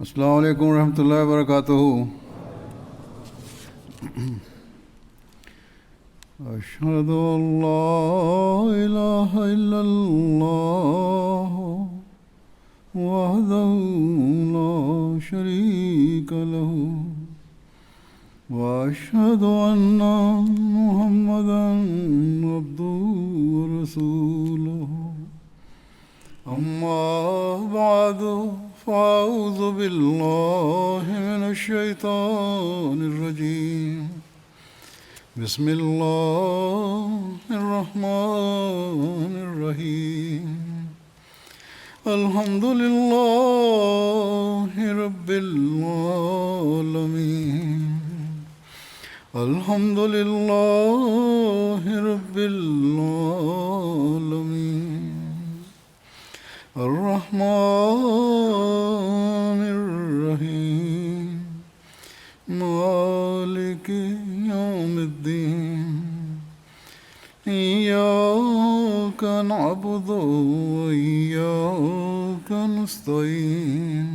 السلام علیکم ورحمۃ اللہ وبرکاتہ۔ اشہد ان لا الہ الا اللہ وحدہ لا شریک لہ واشہد ان محمدا عبدہ ورسولہ۔ اما بعد فاعوذ باللہ من الشیطان الرجیم۔ بسم اللہ الرحمن الرحیم۔ الحمد للہ رب العالمین۔ الحمد للہ رب العالمین۔ الرحمن الرحیم مالک یوم الدین۔ ایاک نعبد و ایاک نستعین۔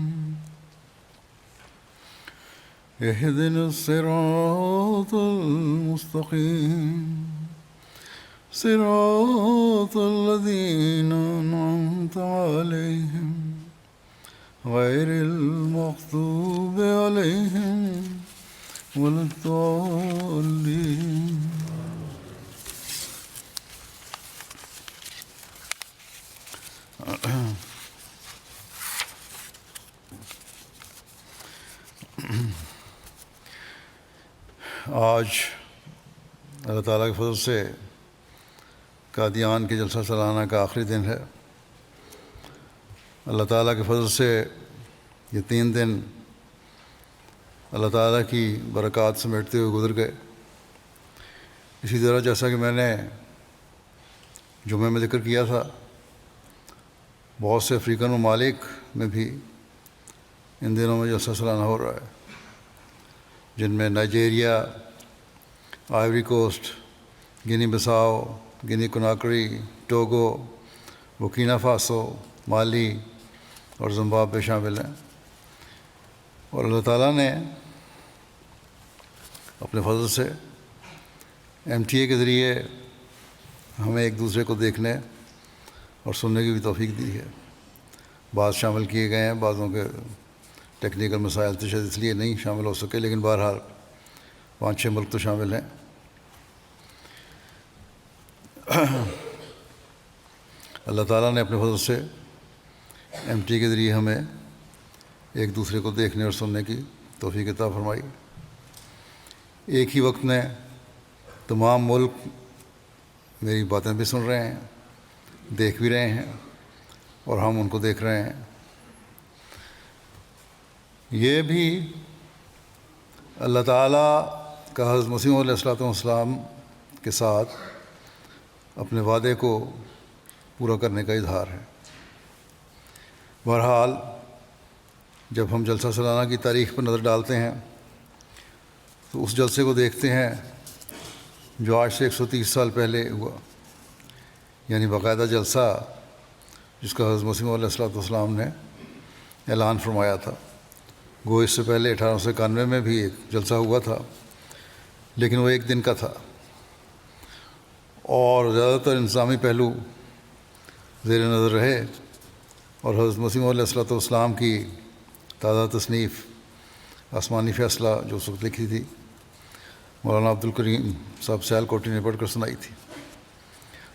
اہدنا الصراط المستقیم صراط الذین انعمت علیہم غیر المغضوب علیہم ولا الضالین۔ آج اللہ تعالیٰ کے فضل سے قادیان کے جلسہ سالانہ کا آخری دن ہے۔ اللہ تعالیٰ کے فضل سے یہ 3 دن اللہ تعالیٰ کی برکات سمیٹتے ہوئے گزر گئے۔ اسی طرح جیسا کہ میں نے جمعے میں ذکر کیا تھا، بہت سے افریقن ممالک میں بھی ان دنوں میں جلسہ سالانہ ہو رہا ہے، جن میں Nigeria, Ivory Coast, گینی بساؤ، گینی Conakry, Togo, بورکینا Faso, مالی اور زمبابوے شامل ہیں۔ اور اللہ تعالیٰ نے اپنے فضل سے MTA کے ذریعے ہمیں ایک دوسرے کو دیکھنے اور سننے کی بھی توفیق دی ہے۔ بعض شامل کیے گئے ہیں، بعضوں کے ٹیکنیکل مسائل تو شاید اس لیے نہیں شامل ہو سکے، لیکن بہرحال 5-6 ملک تو شامل ہیں۔ اللہ تعالیٰ نے اپنے فضل سے MTA کے ذریعے ہمیں ایک دوسرے کو دیکھنے اور سننے کی توفیق عطا فرمائی۔ ایک ہی وقت میں تمام ملک میری باتیں بھی سن رہے ہیں، دیکھ بھی رہے ہیں، اور ہم ان کو دیکھ رہے ہیں۔ یہ بھی اللہ تعالیٰ کا حضرت مسیح علیہ السلام کے ساتھ اپنے وعدے کو پورا کرنے کا اظہار ہے۔ بہرحال جب ہم جلسہ سالانہ کی تاریخ پر نظر ڈالتے ہیں تو اس جلسے کو دیکھتے ہیں جو آج سے 130 سال پہلے ہوا، یعنی باقاعدہ جلسہ جس کا حضرت مسیح علیہ السلام نے اعلان فرمایا تھا۔ گو اس سے پہلے 1891 میں بھی ایک جلسہ ہوا تھا، لیکن وہ 1 دن کا تھا، اور زیادہ تر انتظامی پہلو زیر نظر رہے، اور حضرت مسیح علیہ السلام کی تازہ تصنیف آسمانی فیصلہ جو اس وقت لکھی تھی مولانا عبدالکریم صاحب سیال کوٹی نے پڑھ کر سنائی تھی۔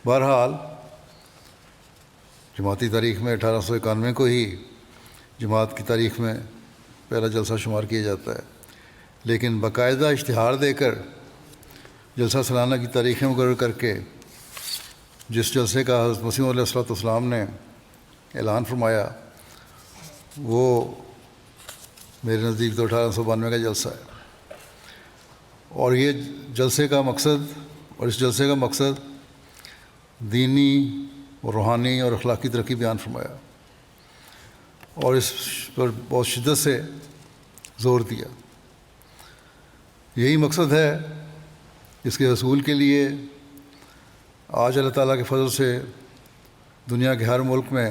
بہرحال جماعتی تاریخ میں 1891 کو ہی جماعت کی تاریخ میں پہلا جلسہ شمار کیا جاتا ہے، لیکن باقاعدہ اشتہار دے کر جلسہ سالانہ کی تاریخیں مقرر کر کے جس جلسے کا حضرت مسیح علیہ السلام نے اعلان فرمایا، وہ میرے نزدیک تو 1892 کا جلسہ ہے۔ اور یہ جلسے کا مقصد اور اس جلسے کا مقصد دینی اور روحانی اور اخلاقی ترقی بیان فرمایا، اور اس پر بہت شدت سے زور دیا۔ یہی مقصد ہے اس کے حصول کے لیے آج اللہ تعالیٰ کے فضل سے دنیا کے ہر ملک میں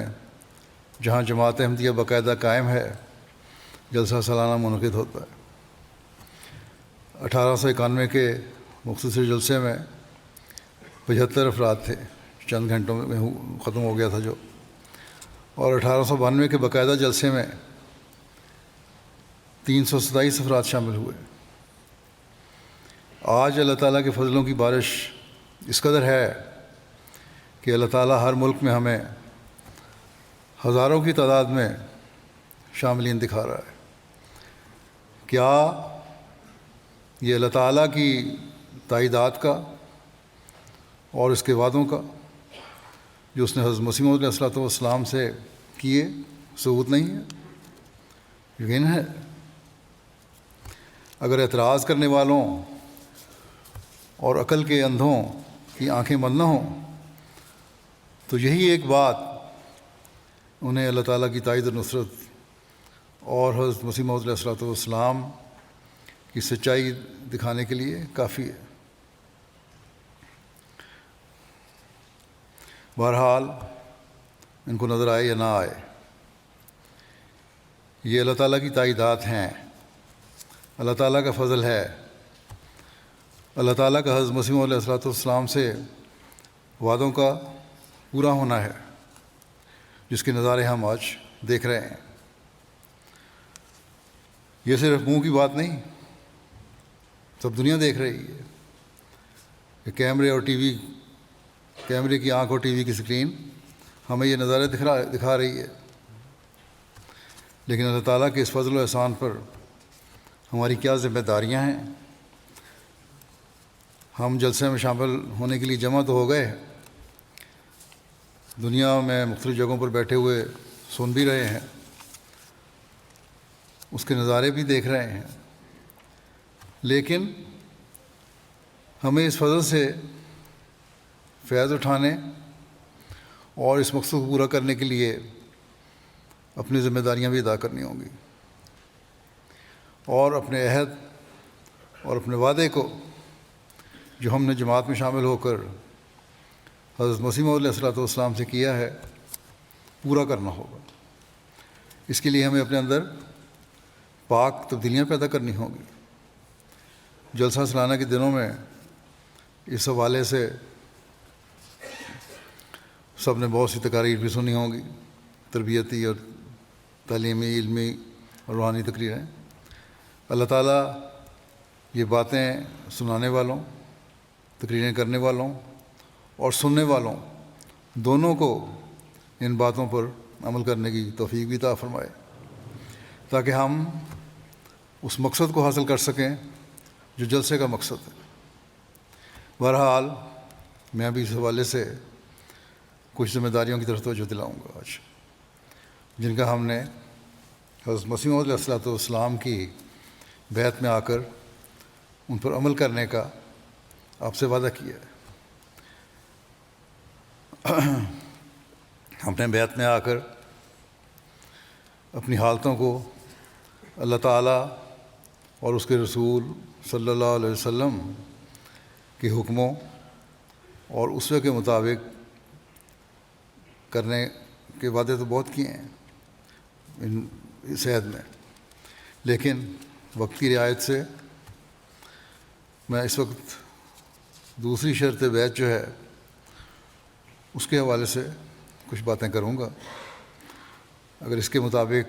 جہاں جماعت احمدیہ باقاعدہ قائم ہے، جلسہ سالانہ منعقد ہوتا ہے۔ 1891 کے مختصر جلسے میں 75 افراد تھے، چند گھنٹوں میں ختم ہو گیا تھا جو، اور 1892 کے باقاعدہ جلسے میں 327 افراد شامل ہوئے۔ آج اللہ تعالیٰ کے فضلوں کی بارش اس قدر ہے کہ اللہ تعالیٰ ہر ملک میں ہمیں ہزاروں کی تعداد میں شاملین دکھا رہا ہے۔ کیا یہ اللہ تعالیٰ کی تائیدات کا اور اس کے وعدوں کا جو اس نے حضرت مسیح موعود علیہ الصلوۃ والسلام سے کیے ثبوت نہیں ہے؟ یقین ہے۔ اگر اعتراض کرنے والوں اور عقل کے اندھوں کی آنکھیں بند نہ ہوں تو یہی ایک بات انہیں اللہ تعالیٰ کی تائید و نصرت اور حضرت مسیح موعود علیہ الصلوۃ والسلام کی سچائی دکھانے کے لیے کافی ہے۔ بہرحال ان کو نظر آئے یا نہ آئے، یہ اللہ تعالیٰ کی تائیدات ہیں، اللہ تعالیٰ کا فضل ہے، اللہ تعالیٰ کا حضرت مسیح موعود علیہ الصلوۃ والسلام سے وعدوں کا پورا ہونا ہے، جس کے نظارے ہم آج دیکھ رہے ہیں۔ یہ صرف منہ کی بات نہیں، سب دنیا دیکھ رہی ہے کہ کیمرے اور کیمرے کی آنکھ اور ٹی وی کی اسکرین ہمیں یہ نظارے دکھا رہی ہے، لیکن اللہ تعالیٰ کے اس فضل و احسان پر ہماری کیا ذمہ داریاں ہیں؟ ہم جلسے میں شامل ہونے کے لیے جمع تو ہو گئے، دنیا میں مختلف جگہوں پر بیٹھے ہوئے سن بھی رہے ہیں، اس کے نظارے بھی دیکھ رہے ہیں، لیکن ہمیں اس فضل سے فیض اٹھانے اور اس مقصد کو پورا کرنے کے لیے اپنی ذمہ داریاں بھی ادا کرنی ہوں گی، اور اپنے عہد اور اپنے وعدے کو جو ہم نے جماعت میں شامل ہو کر حضرت مسیح موعود علیہ الصلوۃ والسلام سے کیا ہے پورا کرنا ہوگا۔ اس کے لیے ہمیں اپنے اندر پاک تبدیلیاں پیدا کرنی ہوں گی۔ جلسہ سالانہ کے دنوں میں اس حوالے سے سب نے بہت سی تقاریر بھی سنی ہوں گی، تربیتی اور تعلیمی، علمی اور روحانی تقریریں۔ اللہ تعالیٰ یہ باتیں سنانے والوں، تقریریں کرنے والوں اور سننے والوں دونوں کو ان باتوں پر عمل کرنے کی توفیق بھی عطا فرمائے، تاکہ ہم اس مقصد کو حاصل کر سکیں جو جلسے کا مقصد ہے۔ بہرحال میں بھی اس حوالے سے کچھ ذمہ داریوں کی طرف توجہ دلاؤں گا آج، جن کا ہم نے حضرت مسیح موعود علیہ الصلوۃ والسلام کی بیعت میں آ کر ان پر عمل کرنے کا آپ سے وعدہ کیا ہے۔ ہم نے بیعت میں آ کر اپنی حالتوں کو اللہ تعالیٰ اور اس کے رسول صلی اللہ علیہ وسلم کے حکموں اور اسوے کے مطابق کرنے کے وعدے تو بہت کیے ہیں اس عہد میں، لیکن وقت کی رعایت سے میں اس وقت دوسری شرط بیعت جو ہے اس کے حوالے سے کچھ باتیں کروں گا۔ اگر اس کے مطابق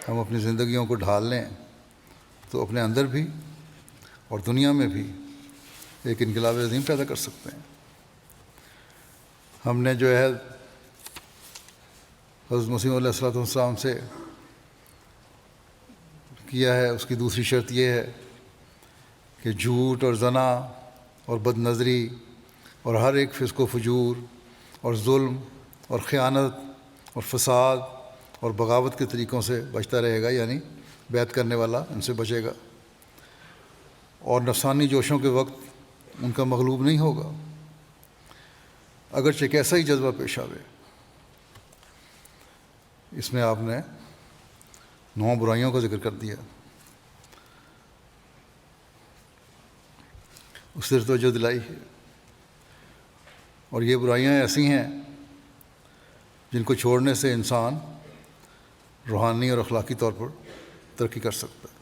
ہم اپنی زندگیوں کو ڈھال لیں تو اپنے اندر بھی اور دنیا میں بھی ایک انقلاب عظیم پیدا کر سکتے ہیں۔ ہم نے جو ہے حضرت مسیح علیہ الصلوۃ والسلام سے کیا ہے، اس کی دوسری شرط یہ ہے کہ جھوٹ اور زنا اور بد نظری اور ہر ایک فسق و فجور اور ظلم اور خیانت اور فساد اور بغاوت کے طریقوں سے بچتا رہے گا، یعنی بیعت کرنے والا ان سے بچے گا، اور نفسانی جوشوں کے وقت ان کا مغلوب نہیں ہوگا، اگرچہ کیسا ہی جذبہ پیش آوے۔ اس میں آپ نے 9 برائیوں کا ذکر کر دیا، اس سے توجہ دلائی ہے، اور یہ برائیاں ایسی ہیں جن کو چھوڑنے سے انسان روحانی اور اخلاقی طور پر ترقی کر سکتا ہے۔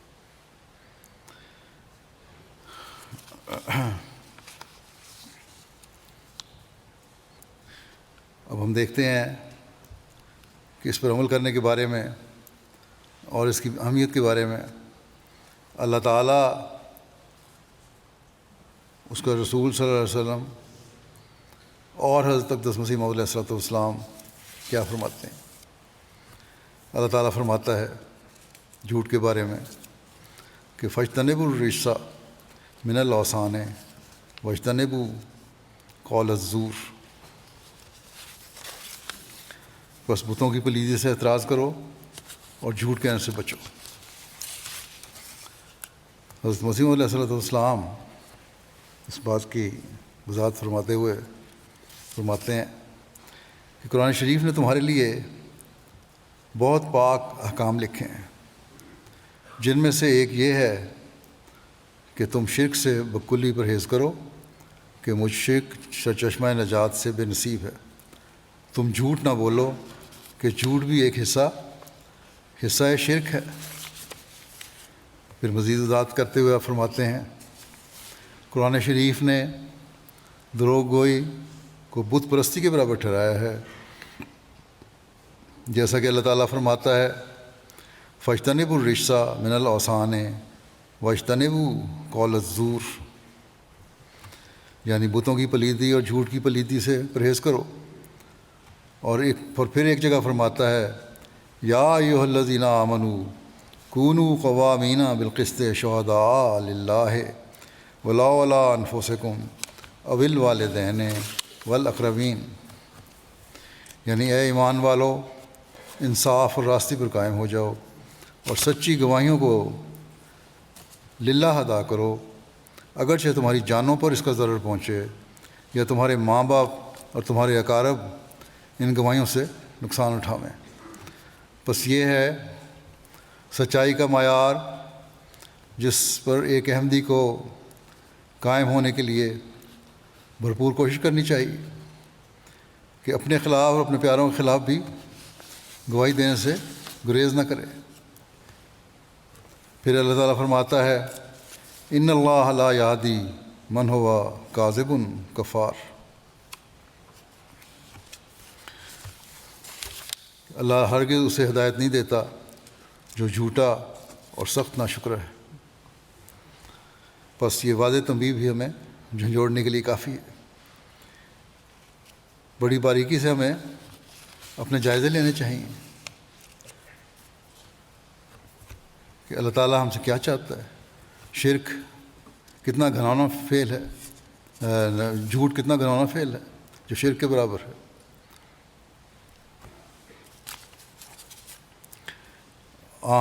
اب ہم دیکھتے ہیں کہ اس پر عمل کرنے کے بارے میں اور اس کی اہمیت کے بارے میں اللہ تعالیٰ، اس کا رسول صلی اللہ علیہ وسلم اور حضرت اقدس مسیح موعود علیہ الصلوۃ والسلام کیا فرماتے ہیں۔ اللہ تعالیٰ فرماتا ہے جھوٹ کے بارے میں کہ فاجتنبوا الرجس من الاوثان واجتنبوا قول الزور، بس بتوں کی پلیدی سے اعتراض کرو اور جھوٹ کہنے سے بچو۔ حضرت مسیح علیہ الصلوۃ والسلام اس بات کی وضاحت فرماتے ہوئے فرماتے ہیں کہ قرآن شریف نے تمہارے لیے بہت پاک احکام لکھے ہیں، جن میں سے ایک یہ ہے کہ تم شرک سے بکلی پرہیز کرو کہ مجھ شرک چشمہ نجات سے بے نصیب ہے۔ تم جھوٹ نہ بولو کہ جھوٹ بھی ایک حصہ شرک ہے۔ پھر مزید وضاحت کرتے ہوئے آپ فرماتے ہیں قرآن شریف نے دروغ گوئی کو بت پرستی کے برابر ٹھہرایا ہے، جیسا کہ اللہ تعالیٰ فرماتا ہے فاجتنبوا الرجس من الاوثان واجتنبوا قول الزور، یعنی بتوں کی پلیدی اور جھوٹ کی پلیدی سے پرہیز کرو۔ اور پھر ایک جگہ فرماتا ہے یا ایھا الذین آمنوا کونوا قوامین بالقسط شہداء للہ ولو علی انفسکم او الوالدین والاقربین، یعنی اے ایمان والو انصاف اور راستے پر قائم ہو جاؤ اور سچی گواہیوں کو للہ ادا کرو، اگرچہ تمہاری جانوں پر اس کا ضرر پہنچے یا تمہارے ماں باپ اور تمہارے اقارب ان گواہیوں سے نقصان اٹھاویں۔ بس یہ ہے سچائی کا معیار جس پر ایک احمدی کو قائم ہونے کے لیے بھرپور کوشش کرنی چاہیے کہ اپنے خلاف اور اپنے پیاروں کے خلاف بھی گواہی دینے سے گریز نہ کرے۔ پھر اللہ تعالیٰ فرماتا ہے ان اللہ لا یہدی من ہوا کاذب کفار، اللہ ہرگز اسے ہدایت نہیں دیتا جو جھوٹا اور سخت ناشکر ہے۔ بس یہ واضح تنبیہ بھی ہمیں جھنجھوڑنے کے لیے کافی ہے۔ بڑی باریکی سے ہمیں اپنے جائزے لینے چاہیے کہ اللہ تعالیٰ ہم سے کیا چاہتا ہے، شرک کتنا گھناؤنا فعل ہے، جھوٹ کتنا گھناؤنا فعل ہے جو شرک کے برابر ہے۔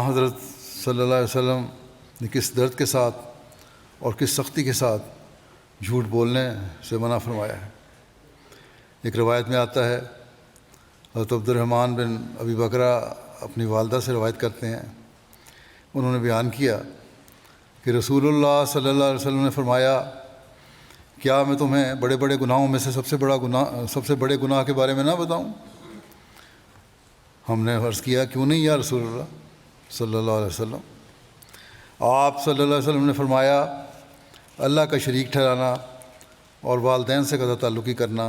حضرت صلی اللہ علیہ وسلم نے کس درد کے ساتھ اور کس سختی کے ساتھ جھوٹ بولنے سے منع فرمایا ہے۔ ایک روایت میں آتا ہے حضرت عبد الرحمن بن ابی بکرہ اپنی والدہ سے روایت کرتے ہیں، انہوں نے بیان کیا کہ رسول اللہ صلی اللہ علیہ وسلم نے فرمایا کیا میں تمہیں بڑے بڑے گناہوں میں سے سب سے بڑے گناہ کے بارے میں نہ بتاؤں؟ ہم نے عرض کیا کیوں نہیں یا رسول اللہ صلی اللہ علیہ وسلم؟ آپ صلی اللہ علیہ وسلم نے فرمایا اللہ کا شریک ٹھہرانا اور والدین سے قطع تعلقی کرنا۔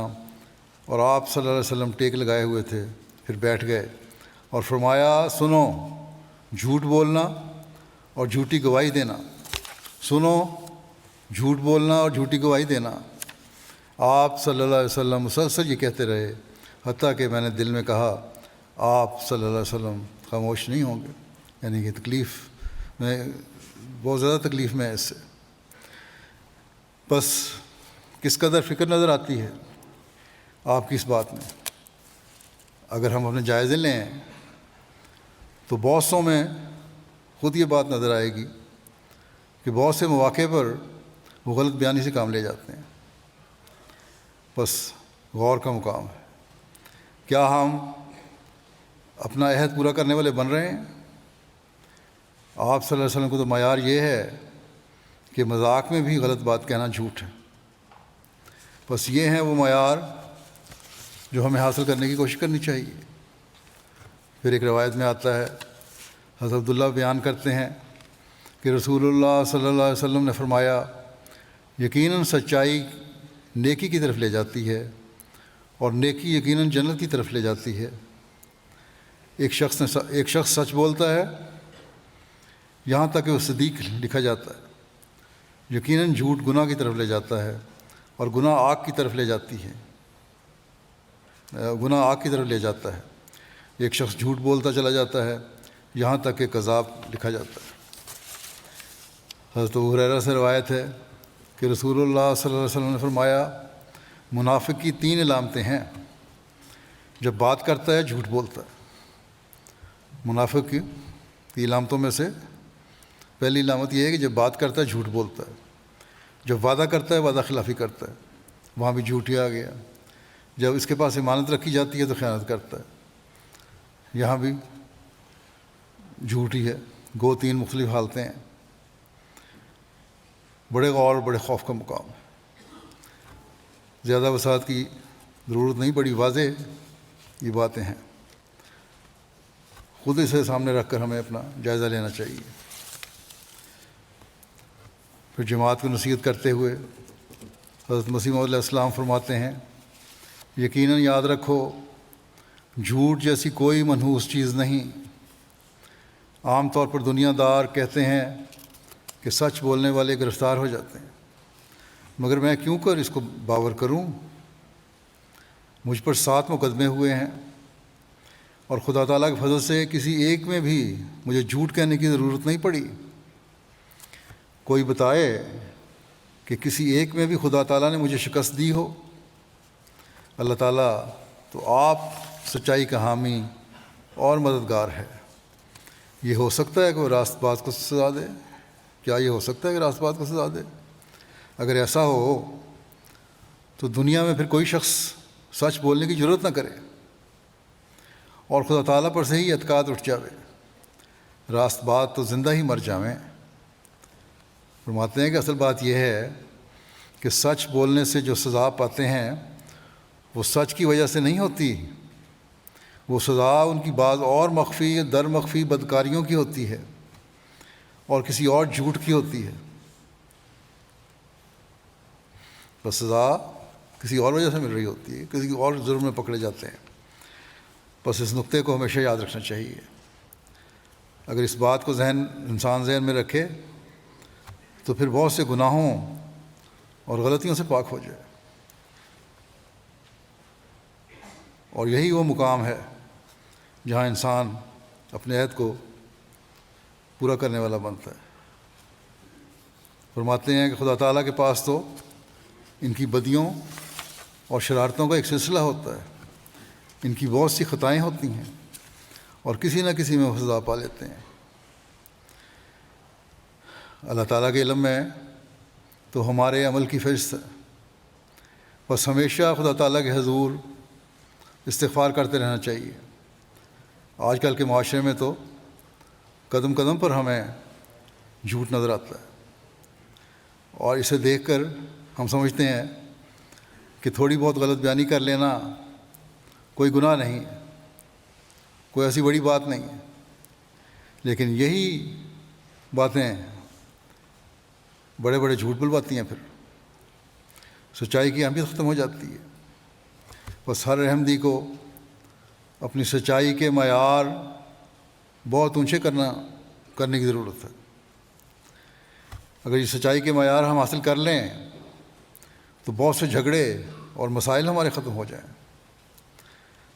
اور آپ صلی اللہ علیہ وسلم ٹیک لگائے ہوئے تھے، پھر بیٹھ گئے اور فرمایا سنو جھوٹ بولنا اور جھوٹی گواہی دینا، سنو جھوٹ بولنا اور جھوٹی گواہی دینا۔ آپ صلی اللہ علیہ وسلم مسلسل یہ کہتے رہے حتیٰ کہ میں نے دل میں کہا آپ صلی اللہ علیہ وسلم خاموش نہیں ہوں گے، یعنی کہ تکلیف میں بہت زیادہ تکلیف میں ہے اس سے۔ بس کس قدر فکر نظر آتی ہے آپ کی اس بات میں۔ اگر ہم اپنے جائزے لیں تو بہت سوں میں خود یہ بات نظر آئے گی کہ بہت سے مواقع پر وہ غلط بیانی سے کام لے جاتے ہیں۔ بس غور کا مقام ہے، کیا ہم اپنا عہد پورا کرنے والے بن رہے ہیں؟ آپ صلی اللہ علیہ وسلم کو تو معیار یہ ہے کہ مذاق میں بھی غلط بات کہنا جھوٹ ہے۔ بس یہ ہیں وہ معیار جو ہمیں حاصل کرنے کی کوشش کرنی چاہیے۔ پھر ایک روایت میں آتا ہے، حضرت عبداللہ بیان کرتے ہیں کہ رسول اللہ صلی اللہ علیہ وسلم نے فرمایا، یقیناً سچائی نیکی کی طرف لے جاتی ہے اور نیکی یقیناً جنت کی طرف لے جاتی ہے۔ ایک شخص سچ بولتا ہے یہاں تک کہ وہ صدیق لکھا جاتا ہے، یقیناً جھوٹ گناہ کی طرف لے جاتا ہے اور گناہ آگ کی طرف لے جاتی ہے، گناہ آگ کی طرف لے جاتا ہے۔ ایک شخص جھوٹ بولتا چلا جاتا ہے یہاں تک کہ کذاب لکھا جاتا ہے۔ حضرت ابو ہریرہ سے روایت ہے کہ رسول اللہ صلی اللہ علیہ وسلم نے فرمایا، منافق کی 3 علامتیں ہیں، جب بات کرتا ہے جھوٹ بولتا ہے۔ منافق کی علامتوں میں سے پہلی علامت یہ ہے کہ جب بات کرتا ہے جھوٹ بولتا ہے، جب وعدہ کرتا ہے وعدہ خلافی کرتا ہے، وہاں بھی جھوٹ ہی آ گیا۔ جب اس کے پاس امانت رکھی جاتی ہے تو خیانت کرتا ہے، یہاں بھی جھوٹ ہی ہے۔ گو 3 مختلف حالتیں ہیں، بڑے غور بڑے خوف کا مقام ہے۔ زیادہ وسعت کی ضرورت نہیں، بڑی واضح یہ باتیں ہیں، خود اسے سامنے رکھ کر ہمیں اپنا جائزہ لینا چاہیے۔ پھر جماعت کو نصیحت کرتے ہوئے حضرت مسیح موعود علیہ السلام فرماتے ہیں، یقیناً یاد رکھو جھوٹ جیسی کوئی منحوس چیز نہیں۔ عام طور پر دنیا دار کہتے ہیں کہ سچ بولنے والے گرفتار ہو جاتے ہیں، مگر میں کیوں کر اس کو باور کروں؟ مجھ پر 7 مقدمے ہوئے ہیں اور خدا تعالیٰ کے فضل سے کسی ایک میں بھی مجھے جھوٹ کہنے کی ضرورت نہیں پڑی۔ کوئی بتائے کہ کسی ایک میں بھی خدا تعالیٰ نے مجھے شکست دی ہو؟ اللہ تعالیٰ تو آپ سچائی کا حامی اور مددگار ہے۔ یہ ہو سکتا ہے کہ وہ راست باز کو سزا دے؟ کیا یہ ہو سکتا ہے کہ راست باز کو سزا دے؟ اگر ایسا ہو تو دنیا میں پھر کوئی شخص سچ بولنے کی ضرورت نہ کرے اور خدا تعالیٰ پر سے ہی اعتقاد اٹھ جاوے، راست بات تو زندہ ہی مر جاویں۔ فرماتے ہیں کہ اصل بات یہ ہے کہ سچ بولنے سے جو سزا پاتے ہیں وہ سچ کی وجہ سے نہیں ہوتی، وہ سزا ان کی بعض اور مخفی در مخفی بدکاریوں کی ہوتی ہے اور کسی اور جھوٹ کی ہوتی ہے۔ بس سزا کسی اور وجہ سے مل رہی ہوتی ہے، کسی اور جرم میں پکڑے جاتے ہیں۔ بس اس نقطے کو ہمیشہ یاد رکھنا چاہیے۔ اگر اس بات کو انسان ذہن میں رکھے تو پھر بہت سے گناہوں اور غلطیوں سے پاک ہو جائے، اور یہی وہ مقام ہے جہاں انسان اپنے عہد کو پورا کرنے والا بنتا ہے۔ فرماتے ہیں کہ خدا تعالیٰ کے پاس تو ان کی بدیوں اور شرارتوں کا ایک سلسلہ ہوتا ہے، ان کی بہت سی خطائیں ہوتی ہیں اور کسی نہ کسی میں وہ سزا پا لیتے ہیں۔ اللہ تعالیٰ کے علم میں تو ہمارے عمل کی فہرست ہے، بس ہمیشہ خدا تعالیٰ کے حضور استغفار کرتے رہنا چاہیے۔ آج کل کے معاشرے میں تو قدم قدم پر ہمیں جھوٹ نظر آتا ہے، اور اسے دیکھ کر ہم سمجھتے ہیں کہ تھوڑی بہت غلط بیانی کر لینا کوئی گناہ نہیں ہے، کوئی ایسی بڑی بات نہیں ہے۔ لیکن یہی باتیں بڑے بڑے جھوٹ بلواتی ہیں، پھر سچائی کی اہمیت ختم ہو جاتی ہے۔ بس ہر احمدی کو اپنی سچائی کے معیار بہت اونچے کرنے کی ضرورت ہے۔ اگر یہ سچائی کے معیار ہم حاصل کر لیں تو بہت سے جھگڑے اور مسائل ہمارے ختم ہو جائیں۔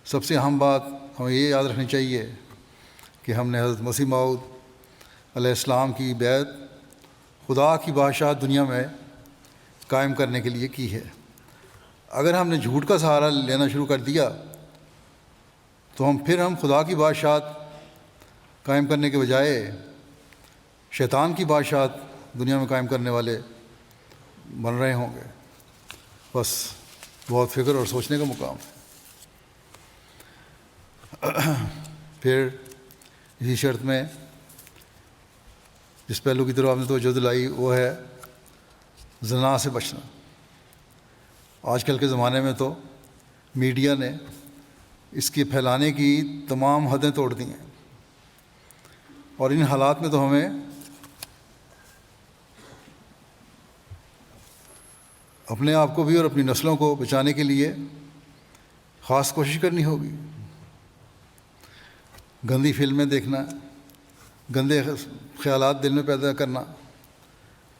سب سے اہم بات ہمیں یہ یاد رکھنی چاہیے کہ ہم نے حضرت مسیح موعود علیہ السلام کی بیعت خدا کی بادشاہت دنیا میں قائم کرنے کے لیے کی ہے۔ اگر ہم نے جھوٹ کا سہارا لینا شروع کر دیا تو ہم خدا کی بادشاہت قائم کرنے کے بجائے شیطان کی بادشاہت دنیا میں قائم کرنے والے بن رہے ہوں گے۔ بس بہت فکر اور سوچنے کا مقام ہے۔ پھر اسی شرط میں جس پہلو کی طرف آپ نے توجہ دلائی وہ ہے زنا سے بچنا۔ آج کل کے زمانے میں تو میڈیا نے اس کے پھیلانے کی تمام حدیں توڑ دی ہیں، اور ان حالات میں تو ہمیں اپنے آپ کو بھی اور اپنی نسلوں کو بچانے کے لیے خاص کوشش کرنی ہوگی۔ گندی فلمیں دیکھنا، گندے خیالات دل میں پیدا کرنا،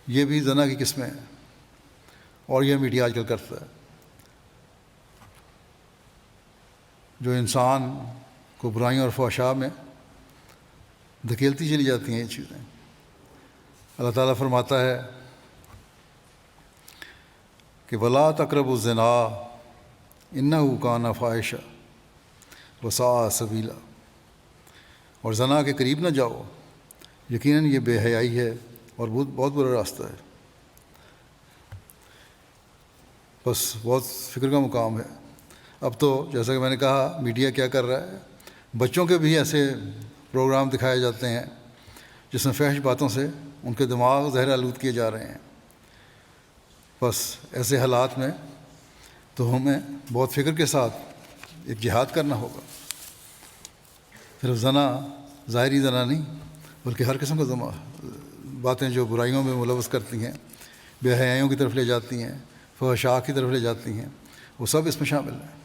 یہ بھی زنا کی قسمیں ہیں، اور یہ میڈیا آج کل کرتا ہے، جو انسان کو برائیوں اور فحشاء میں دھکیلتی چلی جاتی ہیں یہ چیزیں۔ اللہ تعالیٰ فرماتا ہے کہ وَلَا تَقْرَبُوا الزِّنَا إِنَّهُ كَانَ فَاحِشًا وَسَاءَ سَبِيلًا، اور زنا کے قریب نہ جاؤ، یقیناً یہ بے حیائی ہے اور بہت برا راستہ ہے۔ بس بہت فکر کا مقام ہے۔ اب تو جیسا کہ میں نے کہا، میڈیا کیا کر رہا ہے، بچوں کے بھی ایسے پروگرام دکھائے جاتے ہیں جس میں فحش باتوں سے ان کے دماغ زہر آلود کیے جا رہے ہیں۔ بس ایسے حالات میں تو ہمیں بہت فکر کے ساتھ ایک جہاد کرنا ہوگا۔ صرف زنا، ظاہری زنا نہیں، بلکہ ہر قسم کا باتیں جو برائیوں میں ملوث کرتی ہیں، بے حیائیوں کی طرف لے جاتی ہیں، فحشاء کی طرف لے جاتی ہیں، وہ سب اس میں شامل ہیں۔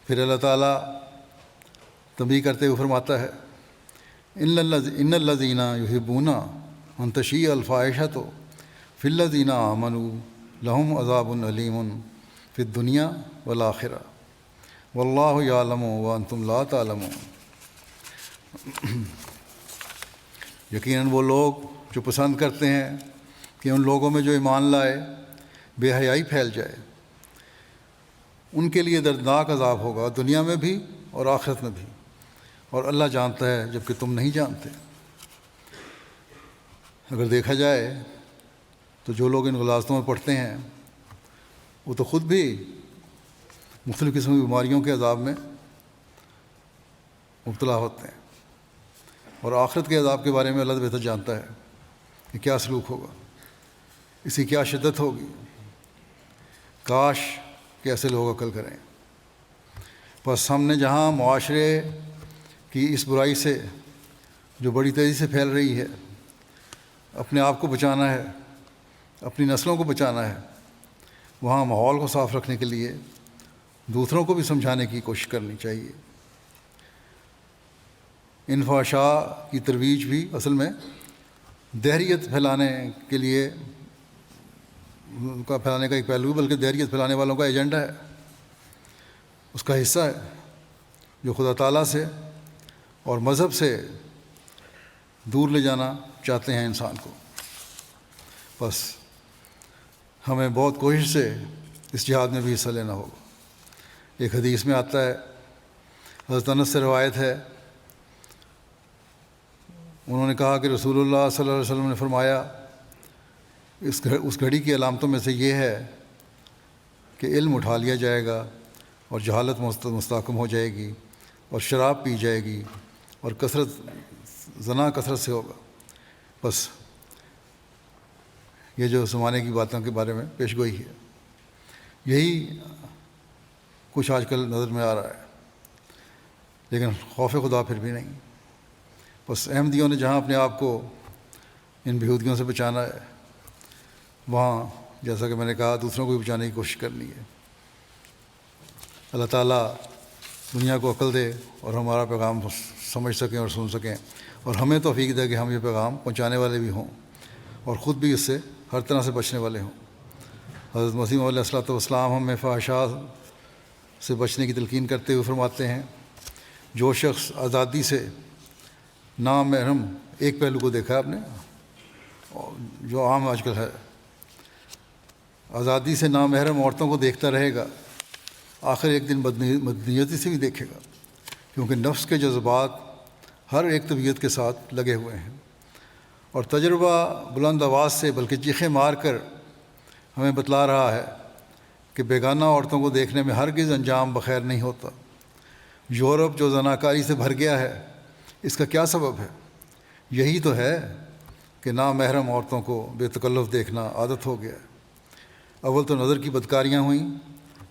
پھر اللہ تعالیٰ تنبیہ کرتے ہوئے فرماتا ہے ان الذین یحبون ان تشیع الفاحشۃ فی الذین آمنوا لہم عذاب علیم فی الدنیا والآخرہ واللہ یعلم وانتم لا تعلمون۔ یقیناً وہ لوگ جو پسند کرتے ہیں کہ ان لوگوں میں جو ایمان لائے بے حیائی پھیل جائے، ان کے لیے دردناک عذاب ہوگا، دنیا میں بھی اور آخرت میں بھی، اور اللہ جانتا ہے جبکہ تم نہیں جانتے۔ اگر دیکھا جائے تو جو لوگ ان غلاظتوں میں پڑھتے ہیں وہ تو خود بھی مختلف قسم کی بیماریوں کے عذاب میں مبتلا ہوتے ہیں، اور آخرت کے عذاب کے بارے میں اللہ بہتر جانتا ہے کہ کیا سلوک ہوگا، اس کی کیا شدت ہوگی۔ کاش کہ ایسے لوگ عقل کریں۔ بس ہم نے جہاں معاشرے کی اس برائی سے جو بڑی تیزی سے پھیل رہی ہے اپنے آپ کو بچانا ہے، اپنی نسلوں کو بچانا ہے، وہاں ماحول کو صاف رکھنے کے لیے دوسروں کو بھی سمجھانے کی کوشش کرنی چاہیے۔ ان فحشاء کی ترویج بھی اصل میں دہریت پھیلانے کے لیے پھیلانے کا ایک پہلو ہے، بلکہ دہریت پھیلانے والوں کا ایجنڈا ہے، اس کا حصہ ہے، جو خدا تعالیٰ سے اور مذہب سے دور لے جانا چاہتے ہیں انسان کو۔ بس ہمیں بہت کوشش سے اس جہاد میں بھی حصہ لینا ہوگا۔ ایک حدیث میں آتا ہے، حضرت انس سے روایت ہے، انہوں نے کہا کہ رسول اللہ صلی اللہ علیہ وسلم نے فرمایا اس گھڑی کی علامتوں میں سے یہ ہے کہ علم اٹھا لیا جائے گا اور جہالت مستحکم ہو جائے گی اور شراب پی جائے گی اور زنا کثرت سے ہوگا۔ بس یہ جو زمانے کی باتوں کے بارے میں پیش گوئی ہے، یہی کچھ آج کل نظر میں آ رہا ہے، لیکن خوف خدا پھر بھی نہیں۔ بس احمدیوں نے جہاں اپنے آپ کو ان بےہودگیوں سے بچانا ہے، وہاں جیسا کہ میں نے کہا دوسروں کو بھی بچانے کی کوشش کرنی ہے۔ اللہ تعالیٰ دنیا کو عقل دے اور ہمارا پیغام سمجھ سکیں اور سن سکیں، اور ہمیں توفیق دے کہ ہم یہ پیغام پہنچانے والے بھی ہوں اور خود بھی اس سے ہر طرح سے بچنے والے ہوں۔ حضرت مسیح علیہ الصلوۃ والسلام ہمیں فحشاء سے بچنے کی تلقین کرتے ہوئے فرماتے ہیں، جو شخص آزادی سے نامحرم، ایک پہلو کو دیکھا آپ نے جو عام آج کل ہے، آزادی سے نامحرم عورتوں کو دیکھتا رہے گا، آخر ایک دن بدنیتی سے بھی دیکھے گا، کیونکہ نفس کے جذبات ہر ایک طبیعت کے ساتھ لگے ہوئے ہیں، اور تجربہ بلند آواز سے بلکہ چیخیں مار کر ہمیں بتلا رہا ہے کہ بیگانہ عورتوں کو دیکھنے میں ہرگز انجام بخیر نہیں ہوتا۔ یورپ جو زناکاری سے بھر گیا ہے، اس کا کیا سبب ہے؟ یہی تو ہے کہ نامحرم عورتوں کو بے تکلف دیکھنا عادت ہو گیا۔ اول تو نظر کی بدکاریاں ہوئیں،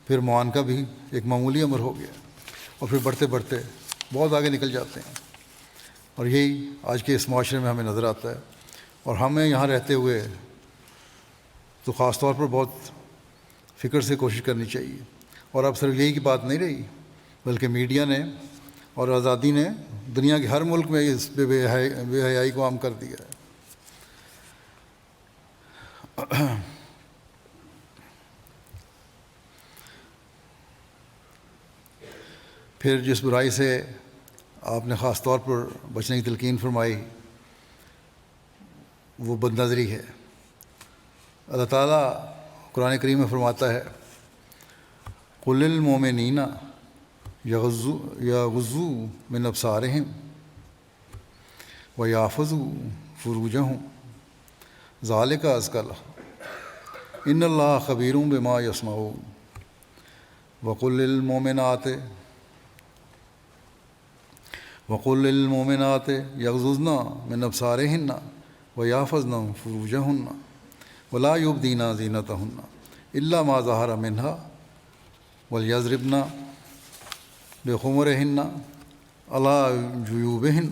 پھر معانقہ بھی ایک معمولی امر ہو گیا۔ اور پھر بڑھتے بڑھتے بہت آگے نکل جاتے ہیں، اور یہی آج کے اس معاشرے میں ہمیں نظر آتا ہے۔ اور ہمیں یہاں رہتے ہوئے تو خاص طور پر بہت فکر سے کوشش کرنی چاہیے، اور اب صرف یہی کی بات نہیں رہی، بلکہ میڈیا نے اور آزادی نے دنیا کے ہر ملک میں اس بے حیائی کو عام کر دیا ہے۔ پھر جس برائی سے آپ نے خاص طور پر بچنے کی تلقین فرمائی وہ بد نظری ہے۔ اللہ تعالیٰ قرآن کریم میں فرماتا ہے، قُلِ لِلْمُؤْمِنِينَ یغضوا من ابصارہم ویحفظوا فروجہم ذالک ازکی لہم ان اللہ خبیر بما یصنعون وقل للمؤمنات یغضضن من ابصارہن ویحفظن فروجہن ولا یبدین زینتہن الا ما ظہر منہا ولیضربن بخمرہن علی جیوبہن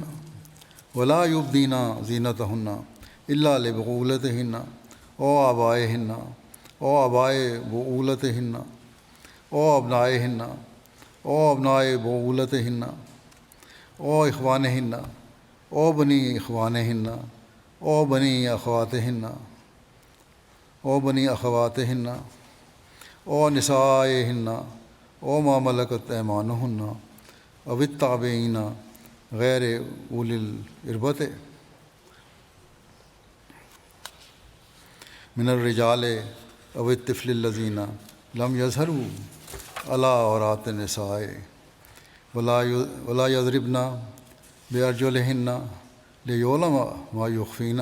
ولا یبدین زینتہن الا لبعولتہن او آبائہن او آبائے بعولتہن او ابنائہن او ابنائے بعولتہن او اخوانہن او بنی اخوانہن او بنی اخواتہن او بنی اخواتہن او نسائہن او ما ملکت ایمانہن او التابعین غیر اولی الاربۃ من الرجال او الطفل الذین لم یظہروا علی عورات النساء ولا یضربن بارجلہن لیعلم ما یخفین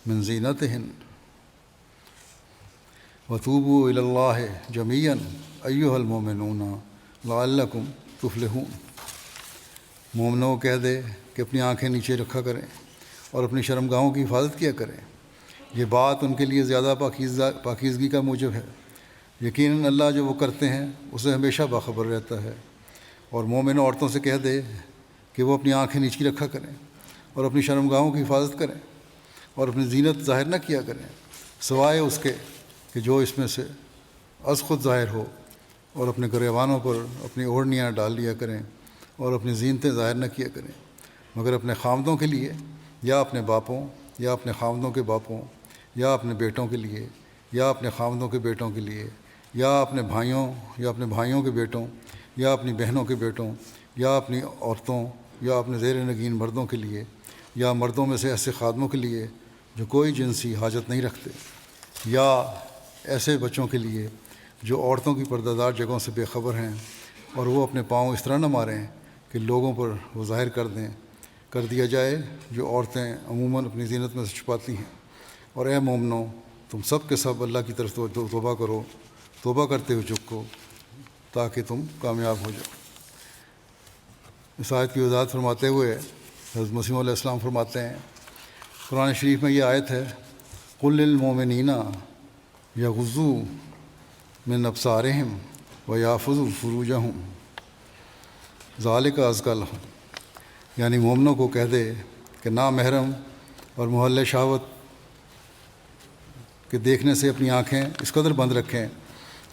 من زینتہن وتوبوا الی اللہ جمیعا ایھا المؤمنون لعلکم تفلحون۔ مومنوں کو کہہ دے کہ اپنی آنکھیں نیچے رکھا کریں اور اپنی شرمگاہوں کی حفاظت کیا کریں، یہ بات ان کے لیے زیادہ پاکیزگی کا موجب ہے۔ یقیناً اللہ جو وہ کرتے ہیں اسے ہمیشہ باخبر رہتا ہے۔ اور مومن عورتوں سے کہہ دے کہ وہ اپنی آنکھیں نیچی رکھا کریں اور اپنی شرمگاہوں کی حفاظت کریں اور اپنی زینت ظاہر نہ کیا کریں سوائے اس کے کہ جو اس میں سے از خود ظاہر ہو، اور اپنے گریبانوں پر اپنی اوڑھنیاں ڈال لیا کریں اور اپنی زینتیں ظاہر نہ کیا کریں، مگر اپنے خامدوں کے لیے یا اپنے باپوں یا اپنے خامدوں کے باپوں یا اپنے بیٹوں کے لیے یا اپنے خامدوں کے بیٹوں کے لیے یا اپنے بھائیوں یا اپنے بھائیوں کے بیٹوں یا اپنی بہنوں کے بیٹوں یا اپنی عورتوں یا اپنے زیر نگین مردوں کے لیے یا مردوں میں سے ایسے خادموں کے لیے جو کوئی جنسی حاجت نہیں رکھتے، یا ایسے بچوں کے لیے جو عورتوں کی پردہ دار جگہوں سے بے خبر ہیں اور وہ اپنے پاؤں اس طرح نہ ماریں کہ لوگوں پر وہ ظاہر کر دیا جائے جو عورتیں عموماً اپنی زینت میں سے چھپاتی ہیں۔ اور اے مومنو، تم سب کے سب اللہ کی طرف توبہ کرو، توبہ کرتے ہوئے چکو تاکہ تم کامیاب ہو جاؤ۔ اس آیت کی وضاحت فرماتے ہوئے حضرت مسیح علیہ السلام فرماتے ہیں، قرآن شریف میں یہ آیت ہے، قُلِ لِلْمُؤْمِنِينَ یغضوا من ابصارہم ویحفظوا فروجہم ذالک ازکی لہم، یعنی مومنوں کو کہہ دے کہ نامحرم اور محل شہوت کے دیکھنے سے اپنی آنکھیں اس قدر بند رکھیں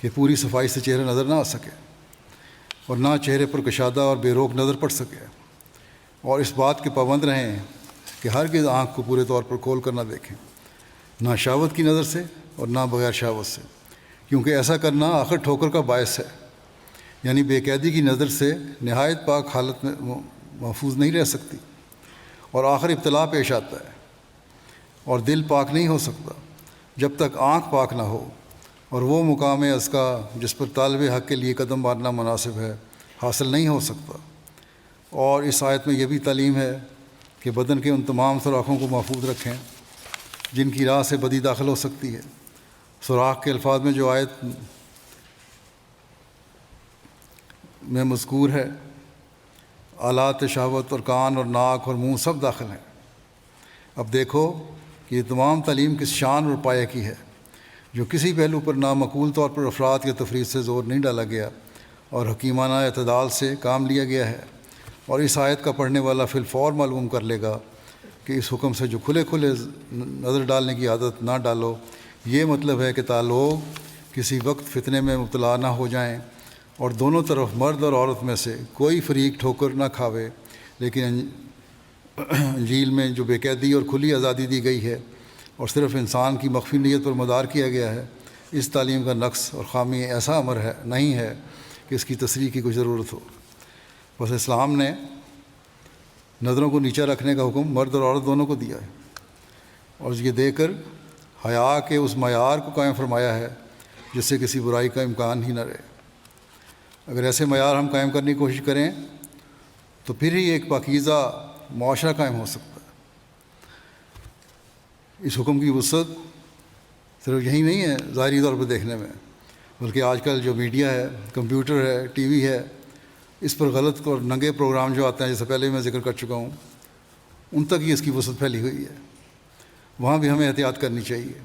کہ پوری صفائی سے چہرہ نظر نہ آ سکے اور نہ چہرے پر کشادہ اور بے روک نظر پڑ سکے، اور اس بات کے پابند رہیں کہ ہرگز آنکھ کو پورے طور پر کھول کر نہ دیکھیں، نہ شہوت کی نظر سے اور نہ بغیر شہوت سے، کیونکہ ایسا کرنا آخر ٹھوکر کا باعث ہے، یعنی بے قیدی کی نظر سے نہایت پاک حالت میں محفوظ نہیں رہ سکتی، اور آخر ابتلا پیش آتا ہے، اور دل پاک نہیں ہو سکتا جب تک آنکھ پاک نہ ہو، اور وہ مقام ازکا جس پر طالب حق کے لیے قدم مارنا مناسب ہے حاصل نہیں ہو سکتا۔ اور اس آیت میں یہ بھی تعلیم ہے کہ بدن کے ان تمام سوراخوں کو محفوظ رکھیں جن کی راہ سے بدی داخل ہو سکتی ہے۔ سوراخ کے الفاظ میں جو آیت میں مذکور ہے، آلات شہوت اور کان اور ناک اور منہ سب داخل ہیں۔ اب دیکھو کہ یہ تمام تعلیم کس شان اور پایہ کی ہے، جو کسی پہلو پر نامعقول طور پر افراد کے تفرید سے زور نہیں ڈالا گیا، اور حکیمانہ اعتدال سے کام لیا گیا ہے، اور اس آیت کا پڑھنے والا فی الفور معلوم کر لے گا کہ اس حکم سے جو کھلے کھلے نظر ڈالنے کی عادت نہ ڈالو، یہ مطلب ہے کہ تا لوگ کسی وقت فتنے میں مبتلا نہ ہو جائیں، اور دونوں طرف مرد اور عورت میں سے کوئی فریق ٹھوکر نہ کھاوے، لیکن انجیل میں جو بے قیدی اور کھلی آزادی دی گئی ہے اور صرف انسان کی مخفی نیت پر مدار کیا گیا ہے، اس تعلیم کا نقص اور خامی ایسا امر ہے نہیں ہے کہ اس کی تصریح کی کوئی ضرورت ہو۔ بس اسلام نے نظروں کو نیچا رکھنے کا حکم مرد اور عورت دونوں کو دیا ہے، اور یہ دے کر حیا کے اس معیار کو قائم فرمایا ہے جس سے کسی برائی کا امکان ہی نہ رہے۔ اگر ایسے معیار ہم قائم کرنے کی کوشش کریں تو پھر ہی ایک پاکیزہ معاشرہ قائم ہو سکتا ہے۔ اس حکم کی وسعت صرف یہی نہیں ہے ظاہری طور پر دیکھنے میں، بلکہ آج کل جو میڈیا ہے، کمپیوٹر ہے، ٹی وی ہے، اس پر غلط اور ننگے پروگرام جو آتے ہیں، جیسے پہلے میں ذکر کر چکا ہوں، ان تک ہی اس کی وسعت پھیلی ہوئی ہے۔ وہاں بھی ہمیں احتیاط کرنی چاہیے،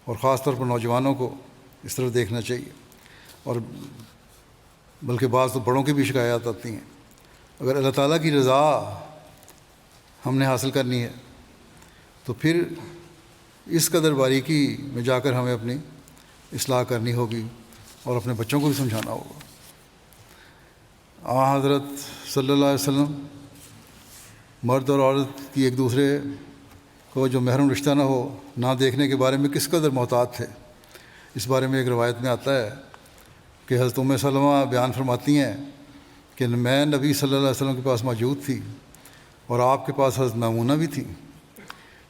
اور خاص طور پر نوجوانوں کو اس طرف دیکھنا چاہیے، اور بلکہ بعض تو بڑوں کی بھی شکایات آتی ہیں۔ اگر اللہ تعالیٰ کی رضا ہم نے حاصل کرنی ہے تو پھر اس قدر باریکی میں جا کر ہمیں اپنی اصلاح کرنی ہوگی اور اپنے بچوں کو بھی سمجھانا ہوگا۔ حضرت صلی اللہ علیہ وسلم مرد اور عورت کی ایک دوسرے کو جو محرم رشتہ نہ ہو نہ دیکھنے کے بارے میں کس قدر محتاط تھے۔ اس بارے میں ایک روایت میں آتا ہے کہ حضرت ام سلمہ بیان فرماتی ہیں کہ میں نبی صلی اللہ علیہ وسلم کے پاس موجود تھی اور آپ کے پاس حضرت میمونہ بھی تھی،